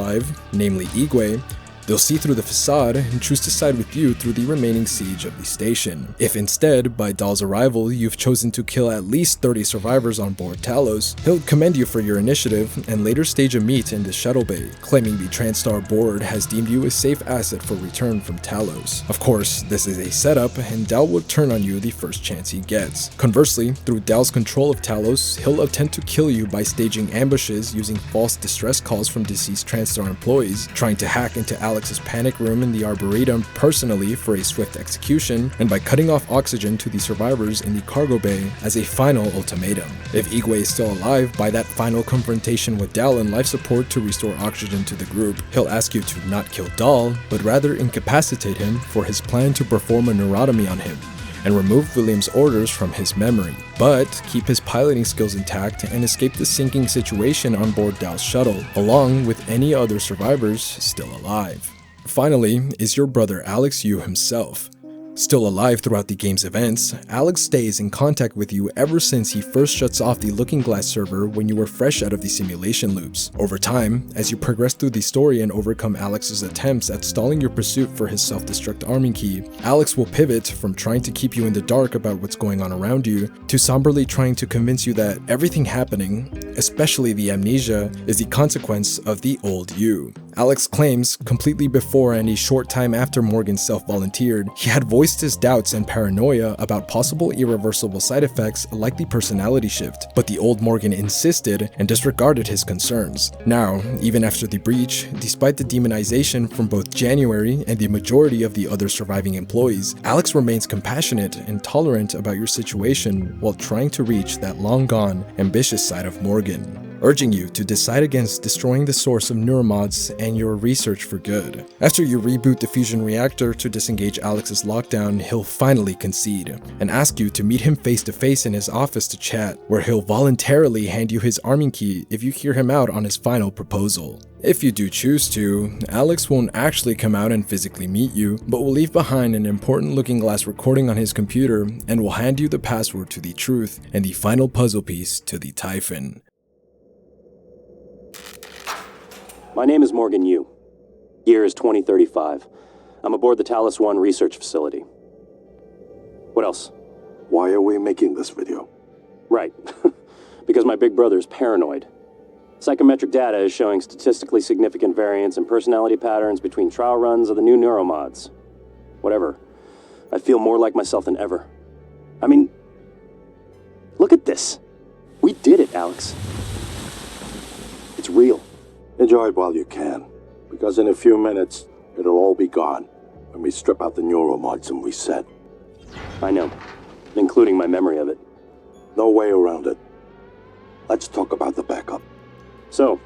namely Igwe, they'll see through the facade and choose to side with you through the remaining siege of the station. If instead, by Dahl's arrival, you've chosen to kill at least 30 survivors on board Talos, he'll commend you for your initiative and later stage a meet in the shuttle bay, claiming the TranStar board has deemed you a safe asset for return from Talos. Of course, this is a setup, and Dahl will turn on you the first chance he gets. Conversely, through Dahl's control of Talos, he'll attempt to kill you by staging ambushes using false distress calls from deceased TranStar employees, trying to hack into Alex's panic room in the Arboretum personally for a swift execution, and by cutting off oxygen to the survivors in the cargo bay as a final ultimatum. If Igwe is still alive by that final confrontation with Dahl in life support to restore oxygen to the group, he'll ask you to not kill Dahl, but rather incapacitate him for his plan to perform a neurotomy on him and remove William's orders from his memory, but keep his piloting skills intact and escape the sinking situation on board Dahl's shuttle, along with any other survivors still alive. Finally is your brother Alex Yu himself. Still alive throughout the game's events, Alex stays in contact with you ever since he first shuts off the Looking Glass server when you were fresh out of the simulation loops. Over time, as you progress through the story and overcome Alex's attempts at stalling your pursuit for his self-destruct arming key, Alex will pivot from trying to keep you in the dark about what's going on around you to somberly trying to convince you that everything happening, especially the amnesia, is the consequence of the old you. Alex claims, completely before and a short time after Morgan self-volunteered, he had voiced his doubts and paranoia about possible irreversible side effects like the personality shift, but the old Morgan insisted and disregarded his concerns. Now, even after the breach, despite the demonization from both January and the majority of the other surviving employees, Alex remains compassionate and tolerant about your situation while trying to reach that long-gone, ambitious side of Morgan, urging you to decide against destroying the source of neuromods and your research for good. After you reboot the fusion reactor to disengage Alex's lockdown, he'll finally concede and ask you to meet him face to face in his office to chat, where he'll voluntarily hand you his arming key if you hear him out on his final proposal. If you do choose to, Alex won't actually come out and physically meet you, but will leave behind an important Looking Glass recording on his computer and will hand you the password to the truth and the final puzzle piece to the Typhon. My name is Morgan Yu. Year is 2035. I'm aboard the Talos I research facility. What else? Why are we making this video? Right. Because my big brother is paranoid. Psychometric data is showing statistically significant variance in personality patterns between trial runs of the new neuromods. Whatever. I feel more like myself than ever. I mean, look at this. We did it, Alex. It's real. Enjoy it while you can, because in a few minutes, it'll all be gone when we strip out the neuromods and reset. I know, including my memory of it. No way around it. Let's talk about the backup. So,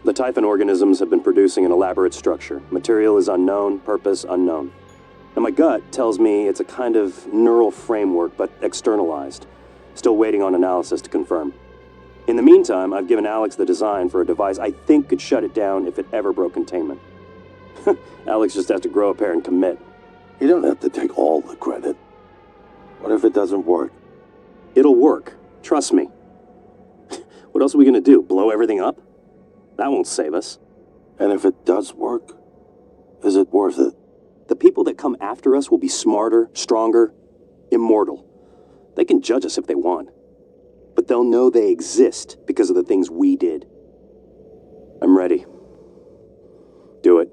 the Typhon organisms have been producing an elaborate structure. Material is unknown, purpose unknown. Now my gut tells me it's a kind of neural framework, but externalized. Still waiting on analysis to confirm. In the meantime, I've given Alex the design for a device I think could shut it down if it ever broke containment. Alex just has to grow a pair and commit. You don't have to take all the credit. What if it doesn't work? It'll work. Trust me. What else are we gonna do? Blow everything up? That won't save us. And if it does work, is it worth it? The people that come after us will be smarter, stronger, immortal. They can judge us if they want. But they'll know they exist because of the things we did. I'm ready. Do it.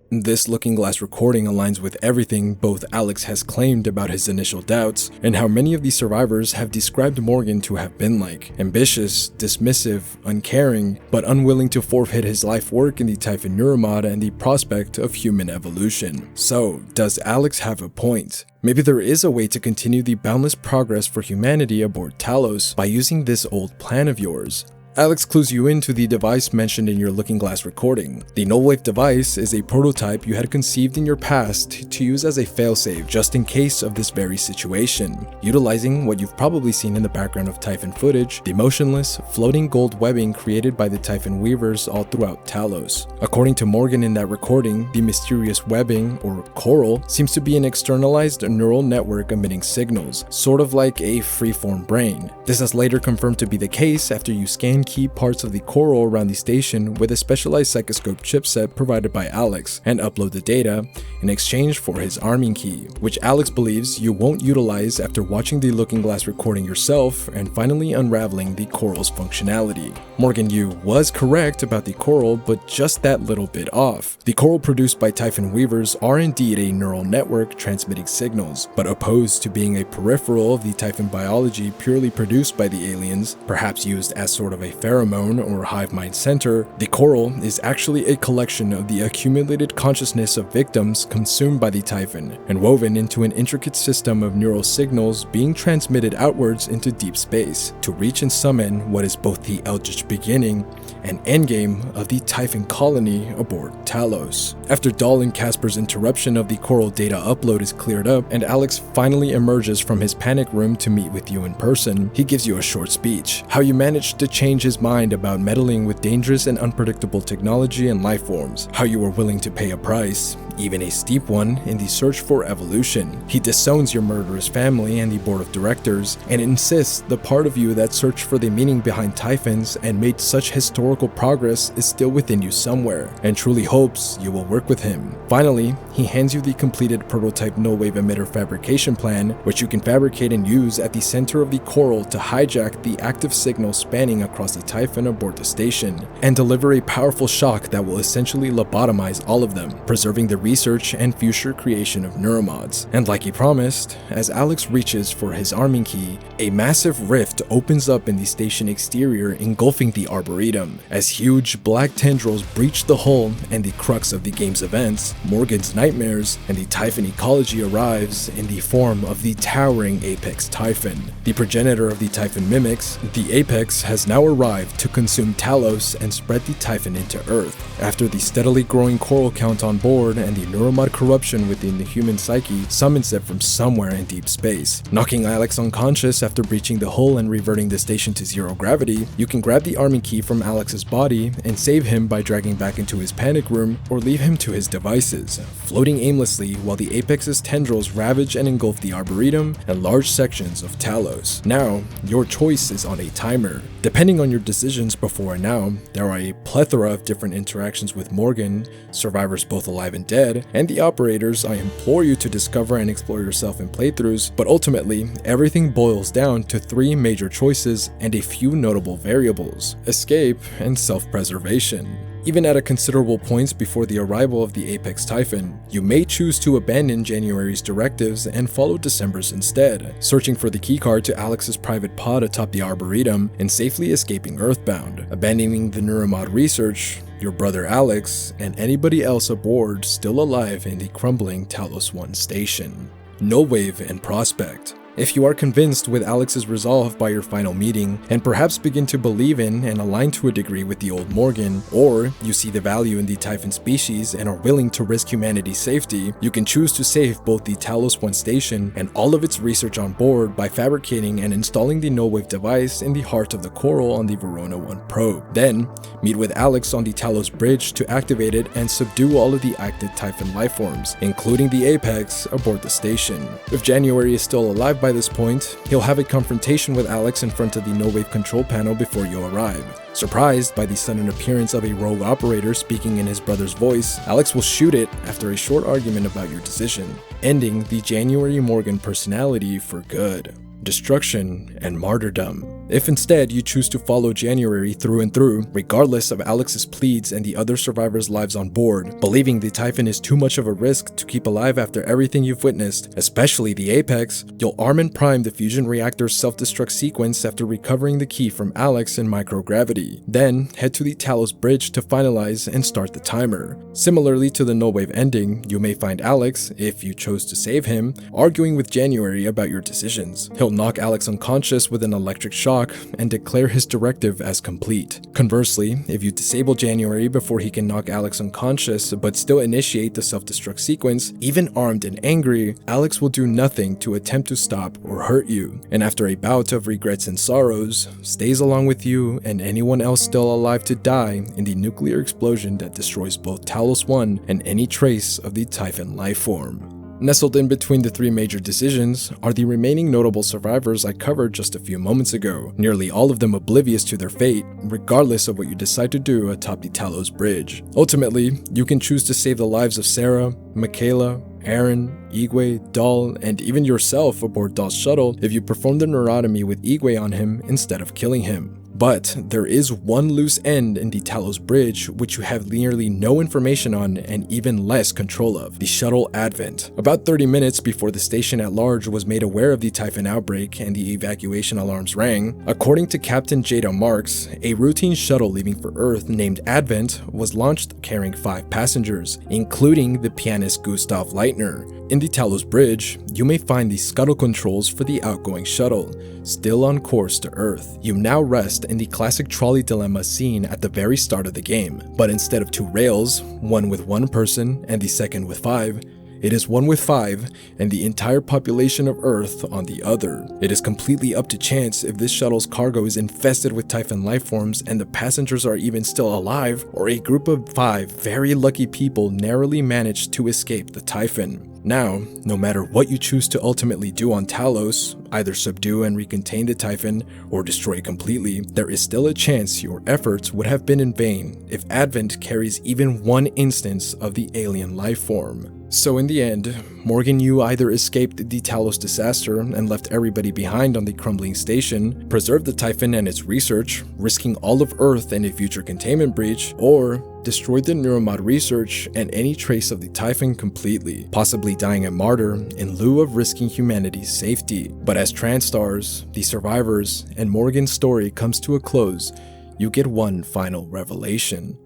This Looking Glass recording aligns with everything both Alex has claimed about his initial doubts, and how many of the survivors have described Morgan to have been like: ambitious, dismissive, uncaring, but unwilling to forfeit his life work in the Typhon Neuromod and the prospect of human evolution. So, does Alex have a point? Maybe there is a way to continue the boundless progress for humanity aboard Talos by using this old plan of yours. Alex clues you into the device mentioned in your Looking Glass recording. The Nullwave device is a prototype you had conceived in your past to use as a failsafe just in case of this very situation, utilizing what you've probably seen in the background of Typhon footage, the motionless, floating gold webbing created by the Typhon weavers all throughout Talos. According to Morgan in that recording, the mysterious webbing, or coral, seems to be an externalized neural network emitting signals, sort of like a freeform brain. This is later confirmed to be the case after you scan key parts of the coral around the station with a specialized Psychoscope chipset provided by Alex and upload the data in exchange for his arming key, which Alex believes you won't utilize after watching the Looking Glass recording yourself and finally unraveling the coral's functionality. Morgan Yu was correct about the coral, but just that little bit off. The coral produced by Typhon weavers are indeed a neural network transmitting signals, but opposed to being a peripheral of the Typhon biology purely produced by the aliens, perhaps used as sort of a pheromone or hive mind center, the coral is actually a collection of the accumulated consciousness of victims consumed by the Typhon and woven into an intricate system of neural signals being transmitted outwards into deep space to reach and summon what is both the eldritch beginning and endgame of the Typhon colony aboard Talos. After Dahl and Casper's interruption of the Coral data upload is cleared up and Alex finally emerges from his panic room to meet with you in person, he gives you a short speech, how you managed to change his mind about meddling with dangerous and unpredictable technology and life forms, how you were willing to pay a price, even a steep one, in the search for evolution. He disowns your murderous family and the board of directors and insists the part of you that searched for the meaning behind Typhons and made such historical progress is still within you somewhere, and truly hopes you will work with him. Finally, he hands you the completed prototype Nullwave emitter fabrication plan, which you can fabricate and use at the center of the Coral to hijack the active signal spanning across the Typhon aboard the station, and deliver a powerful shock that will essentially lobotomize all of them, preserving the research and future creation of neuromods. And like he promised, as Alex reaches for his arming key, a massive rift opens up in the station exterior, engulfing the Arboretum. As huge black tendrils breach the hull and the crux of the game's events, Morgan's nightmares, and the Typhon Ecology arrives in the form of the towering Apex Typhon. The progenitor of the Typhon mimics, the Apex has now arrived to consume Talos and spread the Typhon into Earth. After the steadily growing coral count on board and the neuromod corruption within the human psyche summons it from somewhere in deep space. Knocking Alex unconscious after breaching the hull and reverting the station to zero gravity, you can grab the arming key from Alex's body and save him by dragging back into his panic room or leave him to his devices, floating aimlessly while the Apex's tendrils ravage and engulf the Arboretum and large sections of Talos. Now, your choice is on a timer. Depending on your decisions before and now, there are a plethora of different interactions with Morgan, survivors both alive and dead, and the operators I implore you to discover and explore yourself in playthroughs, but ultimately, everything boils down to 3 major choices and a few notable variables: escape and self-preservation. Even at a considerable points before the arrival of the Apex Typhon, you may choose to abandon January's directives and follow December's instead, searching for the keycard to Alex's private pod atop the Arboretum and safely escaping Earthbound, abandoning the neuromod research, your brother Alex, and anybody else aboard still alive in the crumbling Talos I station. Nullwave and Prospect. If you are convinced with Alex's resolve by your final meeting, and perhaps begin to believe in and align to a degree with the old Morgan, or you see the value in the Typhon species and are willing to risk humanity's safety, you can choose to save both the Talos I station and all of its research on board by fabricating and installing the Nullwave device in the heart of the Coral on the Verona 1 probe. Then, meet with Alex on the Talos bridge to activate it and subdue all of the active Typhon lifeforms, including the Apex, aboard the station. If January is still alive by this point, he'll have a confrontation with Alex in front of the Nullwave control panel before you arrive. Surprised by the sudden appearance of a rogue operator speaking in his brother's voice, Alex will shoot it after a short argument about your decision, ending the January Morgan personality for good. Destruction and martyrdom. If instead you choose to follow January through and through, regardless of Alex's pleads and the other survivors' lives on board, believing the Typhon is too much of a risk to keep alive after everything you've witnessed, especially the Apex, you'll arm and prime the fusion reactor's self-destruct sequence after recovering the key from Alex in microgravity. Then, head to the Talos bridge to finalize and start the timer. Similarly to the Nullwave ending, you may find Alex, if you chose to save him, arguing with January about your decisions. He'll knock Alex unconscious with an electric shock and declare his directive as complete. Conversely, if you disable January before he can knock Alex unconscious but still initiate the self-destruct sequence, even armed and angry, Alex will do nothing to attempt to stop or hurt you, and after a bout of regrets and sorrows, stays along with you and anyone else still alive to die in the nuclear explosion that destroys both Talos I and any trace of the Typhon lifeform. Nestled in between the 3 major decisions are the remaining notable survivors I covered just a few moments ago, nearly all of them oblivious to their fate, regardless of what you decide to do atop the Talos bridge. Ultimately, you can choose to save the lives of Sarah, Mikhaila, Aaron, Igwe, Dahl, and even yourself aboard Dahl's shuttle if you perform the neurotomy with Igwe on him instead of killing him. But there is one loose end in the Talos Bridge which you have nearly no information on and even less control of: the shuttle Advent. About 30 minutes before the station at large was made aware of the Typhon outbreak and the evacuation alarms rang, according to Captain Jada Marks, a routine shuttle leaving for Earth named Advent was launched carrying 5 passengers, including the pianist Gustav Leitner. In the Talos Bridge, you may find the scuttle controls for the outgoing shuttle, still on course to Earth. You now rest in the classic trolley dilemma seen at the very start of the game, but instead of 2 rails, one with 1 person and the second with 5, it is one with 5 and the entire population of Earth on the other. It is completely up to chance if this shuttle's cargo is infested with Typhon lifeforms and the passengers are even still alive, or a group of 5 very lucky people narrowly managed to escape the Typhon. Now, no matter what you choose to ultimately do on Talos, either subdue and recontain the Typhon or destroy completely, there is still a chance your efforts would have been in vain if Advent carries even one instance of the alien lifeform. So in the end, Morgan Yu either escaped the Talos disaster and left everybody behind on the crumbling station, preserved the Typhon and its research, risking all of Earth in a future containment breach, or destroyed the Neuromod research and any trace of the Typhon completely, possibly dying a martyr in lieu of risking humanity's safety. But as TranStars, the survivors, and Morgan's story comes to a close, you get one final revelation.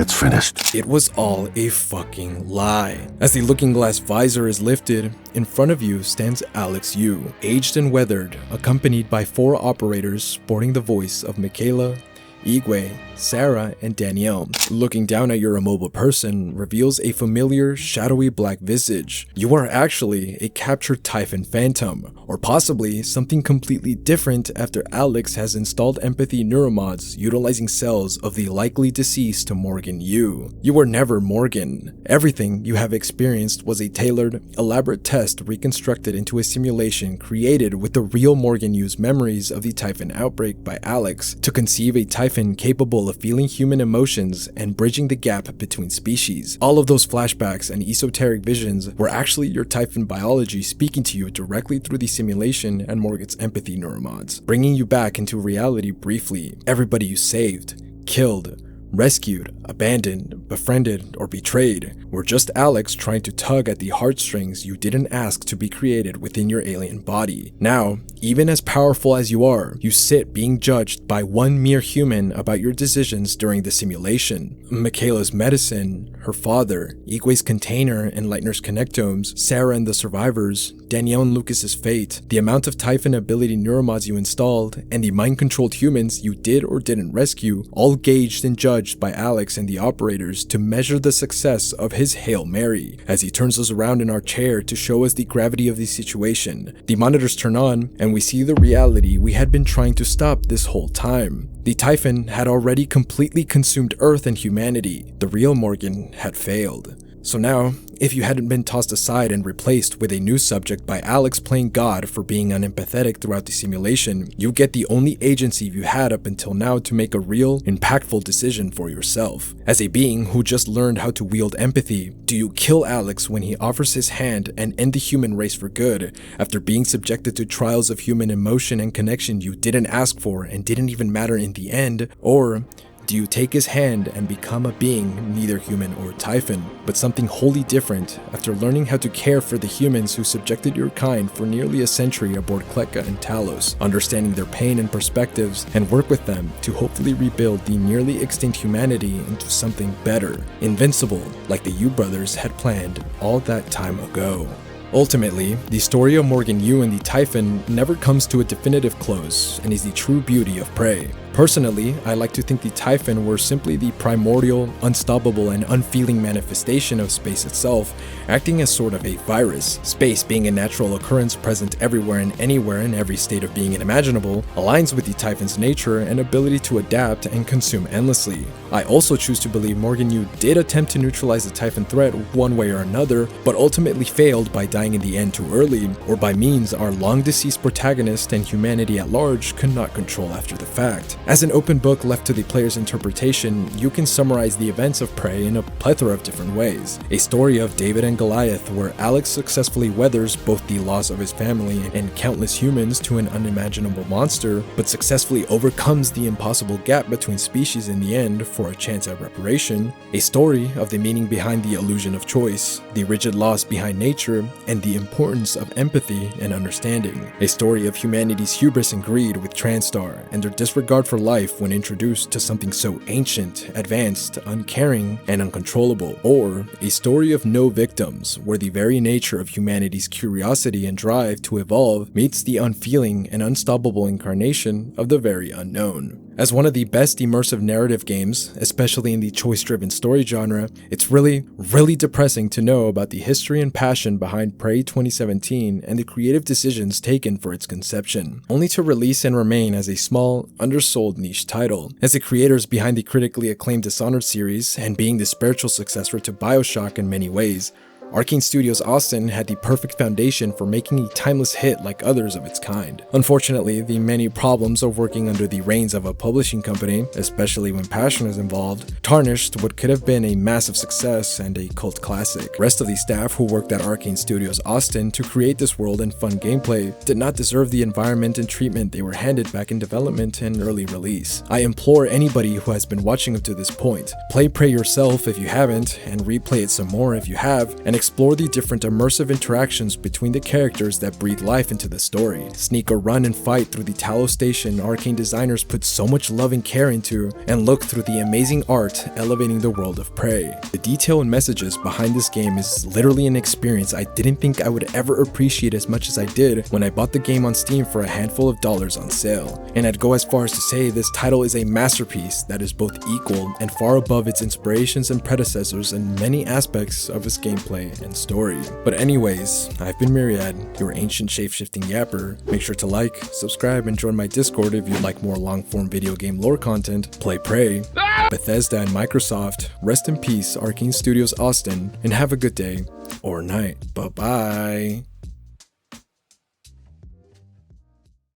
It's finished. It was all a fucking lie. As the looking glass visor is lifted, in front of you stands Alex Yu, aged and weathered, accompanied by 4 operators sporting the voice of Mikhaila, Igwe, Sarah, and Danielle. Looking down at your immobile person reveals a familiar, shadowy black visage. You are actually a captured Typhon phantom, or possibly something completely different after Alex has installed empathy neuromods utilizing cells of the likely deceased Morgan Yu. You were never Morgan. Everything you have experienced was a tailored, elaborate test reconstructed into a simulation created with the real Morgan Yu's memories of the Typhon outbreak by Alex to conceive a Typhon capable of feeling human emotions and bridging the gap between species. All of those flashbacks and esoteric visions were actually your Typhon biology speaking to you directly through the simulation and Morgan's empathy neuromods, bringing you back into reality briefly. Everybody you saved, killed, rescued, abandoned, befriended, or betrayed were just Alex trying to tug at the heartstrings you didn't ask to be created within your alien body. Now, even as powerful as you are, you sit being judged by one mere human about your decisions during the simulation. Mikhaila's medicine, her father, Igwe's container and Leitner's connectomes, Sarah and the survivors, Danielle and Lucas's fate, the amount of Typhon ability neuromods you installed, and the mind-controlled humans you did or didn't rescue, all gauged and judged by Alex and the operators to measure the success of his Hail Mary. As he turns us around in our chair to show us the gravity of the situation, the monitors turn on and we see the reality we had been trying to stop this whole time. The Typhon had already completely consumed Earth and humanity. The real Morgan had failed. So now, if you hadn't been tossed aside and replaced with a new subject by Alex playing God for being unempathetic throughout the simulation, you get the only agency you had up until now to make a real, impactful decision for yourself. As a being who just learned how to wield empathy, do you kill Alex when he offers his hand and end the human race for good after being subjected to trials of human emotion and connection you didn't ask for and didn't even matter in the end? Or do you take his hand and become a being neither human or Typhon, but something wholly different after learning how to care for the humans who subjected your kind for nearly a century aboard Kleka and Talos, understanding their pain and perspectives, and work with them to hopefully rebuild the nearly extinct humanity into something better, invincible, like the Yu brothers had planned all that time ago? Ultimately, the story of Morgan Yu and the Typhon never comes to a definitive close and is the true beauty of Prey. Personally, I like to think the Typhon were simply the primordial, unstoppable, and unfeeling manifestation of space itself, acting as sort of a virus. Space, being a natural occurrence present everywhere and anywhere in every state of being imaginable, aligns with the Typhon's nature and ability to adapt and consume endlessly. I also choose to believe Morgan Yu did attempt to neutralize the Typhon threat one way or another, but ultimately failed by dying in the end too early, or by means our long-deceased protagonist and humanity at large could not control after the fact. As an open book left to the player's interpretation, you can summarize the events of Prey in a plethora of different ways. A story of David and Goliath, where Alex successfully weathers both the loss of his family and countless humans to an unimaginable monster, but successfully overcomes the impossible gap between species in the end for a chance at reparation. A story of the meaning behind the illusion of choice, the rigid laws behind nature, and the importance of empathy and understanding. A story of humanity's hubris and greed with TranStar, and their disregard for life when introduced to something so ancient, advanced, uncaring, and uncontrollable. Or a story of no victims, where the very nature of humanity's curiosity and drive to evolve meets the unfeeling and unstoppable incarnation of the very unknown. As one of the best immersive narrative games, especially in the choice-driven story genre, it's really depressing to know about the history and passion behind Prey 2017 and the creative decisions taken for its conception, only to release and remain as a small, undersold niche title. As the creators behind the critically acclaimed Dishonored series, and being the spiritual successor to BioShock in many ways, Arkane Studios Austin had the perfect foundation for making a timeless hit like others of its kind. Unfortunately, the many problems of working under the reins of a publishing company, especially when passion is involved, tarnished what could have been a massive success and a cult classic. The rest of the staff who worked at Arkane Studios Austin to create this world and fun gameplay did not deserve the environment and treatment they were handed back in development and early release. I implore anybody who has been watching up to this point, play Prey yourself if you haven't, and replay it some more if you have, and explore the different immersive interactions between the characters that breathe life into the story. Sneak or run and fight through the Talos station Arkane designers put so much love and care into, and look through the amazing art elevating the world of Prey. The detail and messages behind this game is literally an experience I didn't think I would ever appreciate as much as I did when I bought the game on Steam for a handful of dollars on sale. And I'd go as far as to say this title is a masterpiece that is both equal and far above its inspirations and predecessors in many aspects of its gameplay and story. But anyways, I've been Myriad, your ancient shape-shifting yapper. Make sure to like, subscribe, and join my Discord if you'd like more long-form video game lore content. Play Prey. Bethesda and Microsoft, rest in peace Arkane Studios Austin, and have a good day or night. Bye-bye.